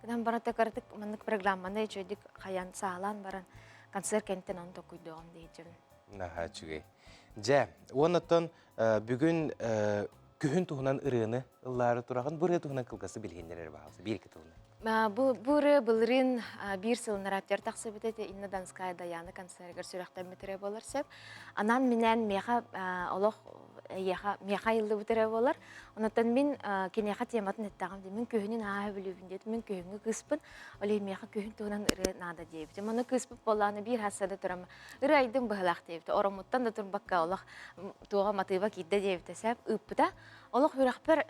[SPEAKER 3] гынан барата картык мындык программаны чөдик каян саалан баран концерт кенттен онто куйдуган дейчүн
[SPEAKER 9] Нахачугай. Жа, онаттан бүгін күхін туғынан ырыны ыллары тұраған бұры туғынан кылгасы білгендерер бағалсы, бір-екі туғынан.
[SPEAKER 3] Бұры бұлырын бір сылынар аптер тақсы бітеді, инна Донская Даяны концертгер сүрақтан бітірі болар сәп. Анан менен меха олық меха йылды бітірі болар. Онаттан мен кенеха тематын әттағым де, мен көхінен аға білуін деді, мен көхінгі кыспын, олей меха көхін туғынан ыры нада дейбді. Оны кыспып боланы бір хасады тұрам, ыры айдың бұғылақ дейбді. Орамуттан да тұрм баққа олық туға матыба кейді дейбді сәп. Үппіда олық үрақпір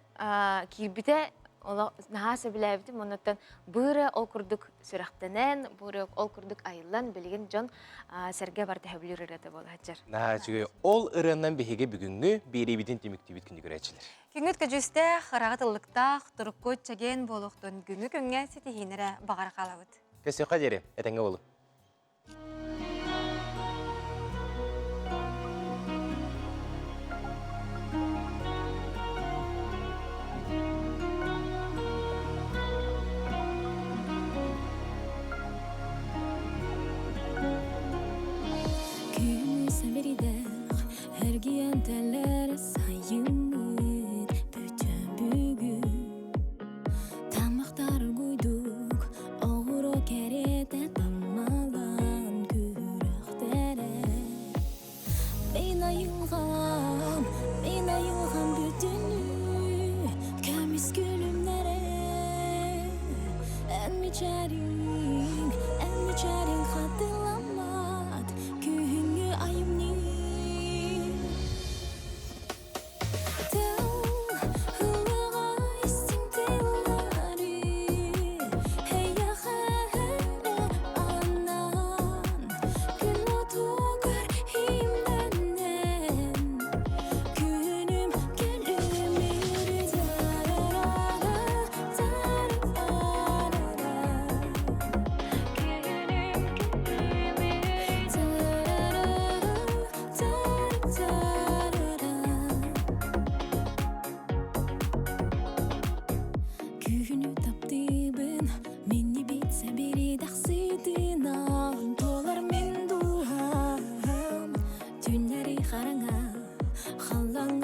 [SPEAKER 3] кейбіде Ола нахаса биләбди моннан быры ол курдук сүрәхтәнән, быры ол курдук айыллан билген жон сәргә бар тәһәблүр ирәтә була хәҗәр.
[SPEAKER 9] Нахачугай, ол ырыннан беһеге бүгүнгү бери битен тимиктибит күндү көрәчләр.
[SPEAKER 12] Күнгөт көҗүстә хырагатылыкта турыккот чаген болохтон күнгө күнгә сетихинере багар калабыт.
[SPEAKER 9] Көсө кадере, этеңге болу.
[SPEAKER 14] Ergiyenteler sayımır bütün bugün Tamaktar guyduk oğru kerete tammalan kürektere Beyna yılgam bütünü Kömüs gülümlere En miçerin hatırlamat Kühüngü ayımni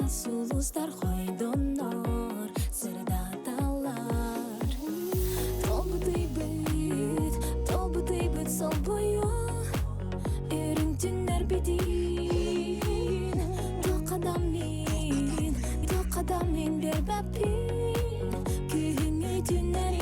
[SPEAKER 14] Suluslar koydonlar, serdatalar Tolbu dıybıt sol boyu Ürün tünler bidin Dokadamin berbapin Kühüngü tünlerin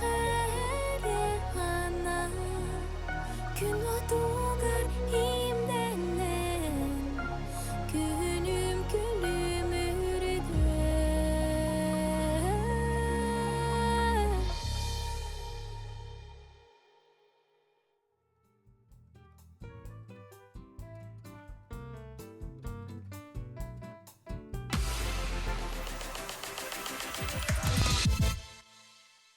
[SPEAKER 14] хәрі ғана күн отуғар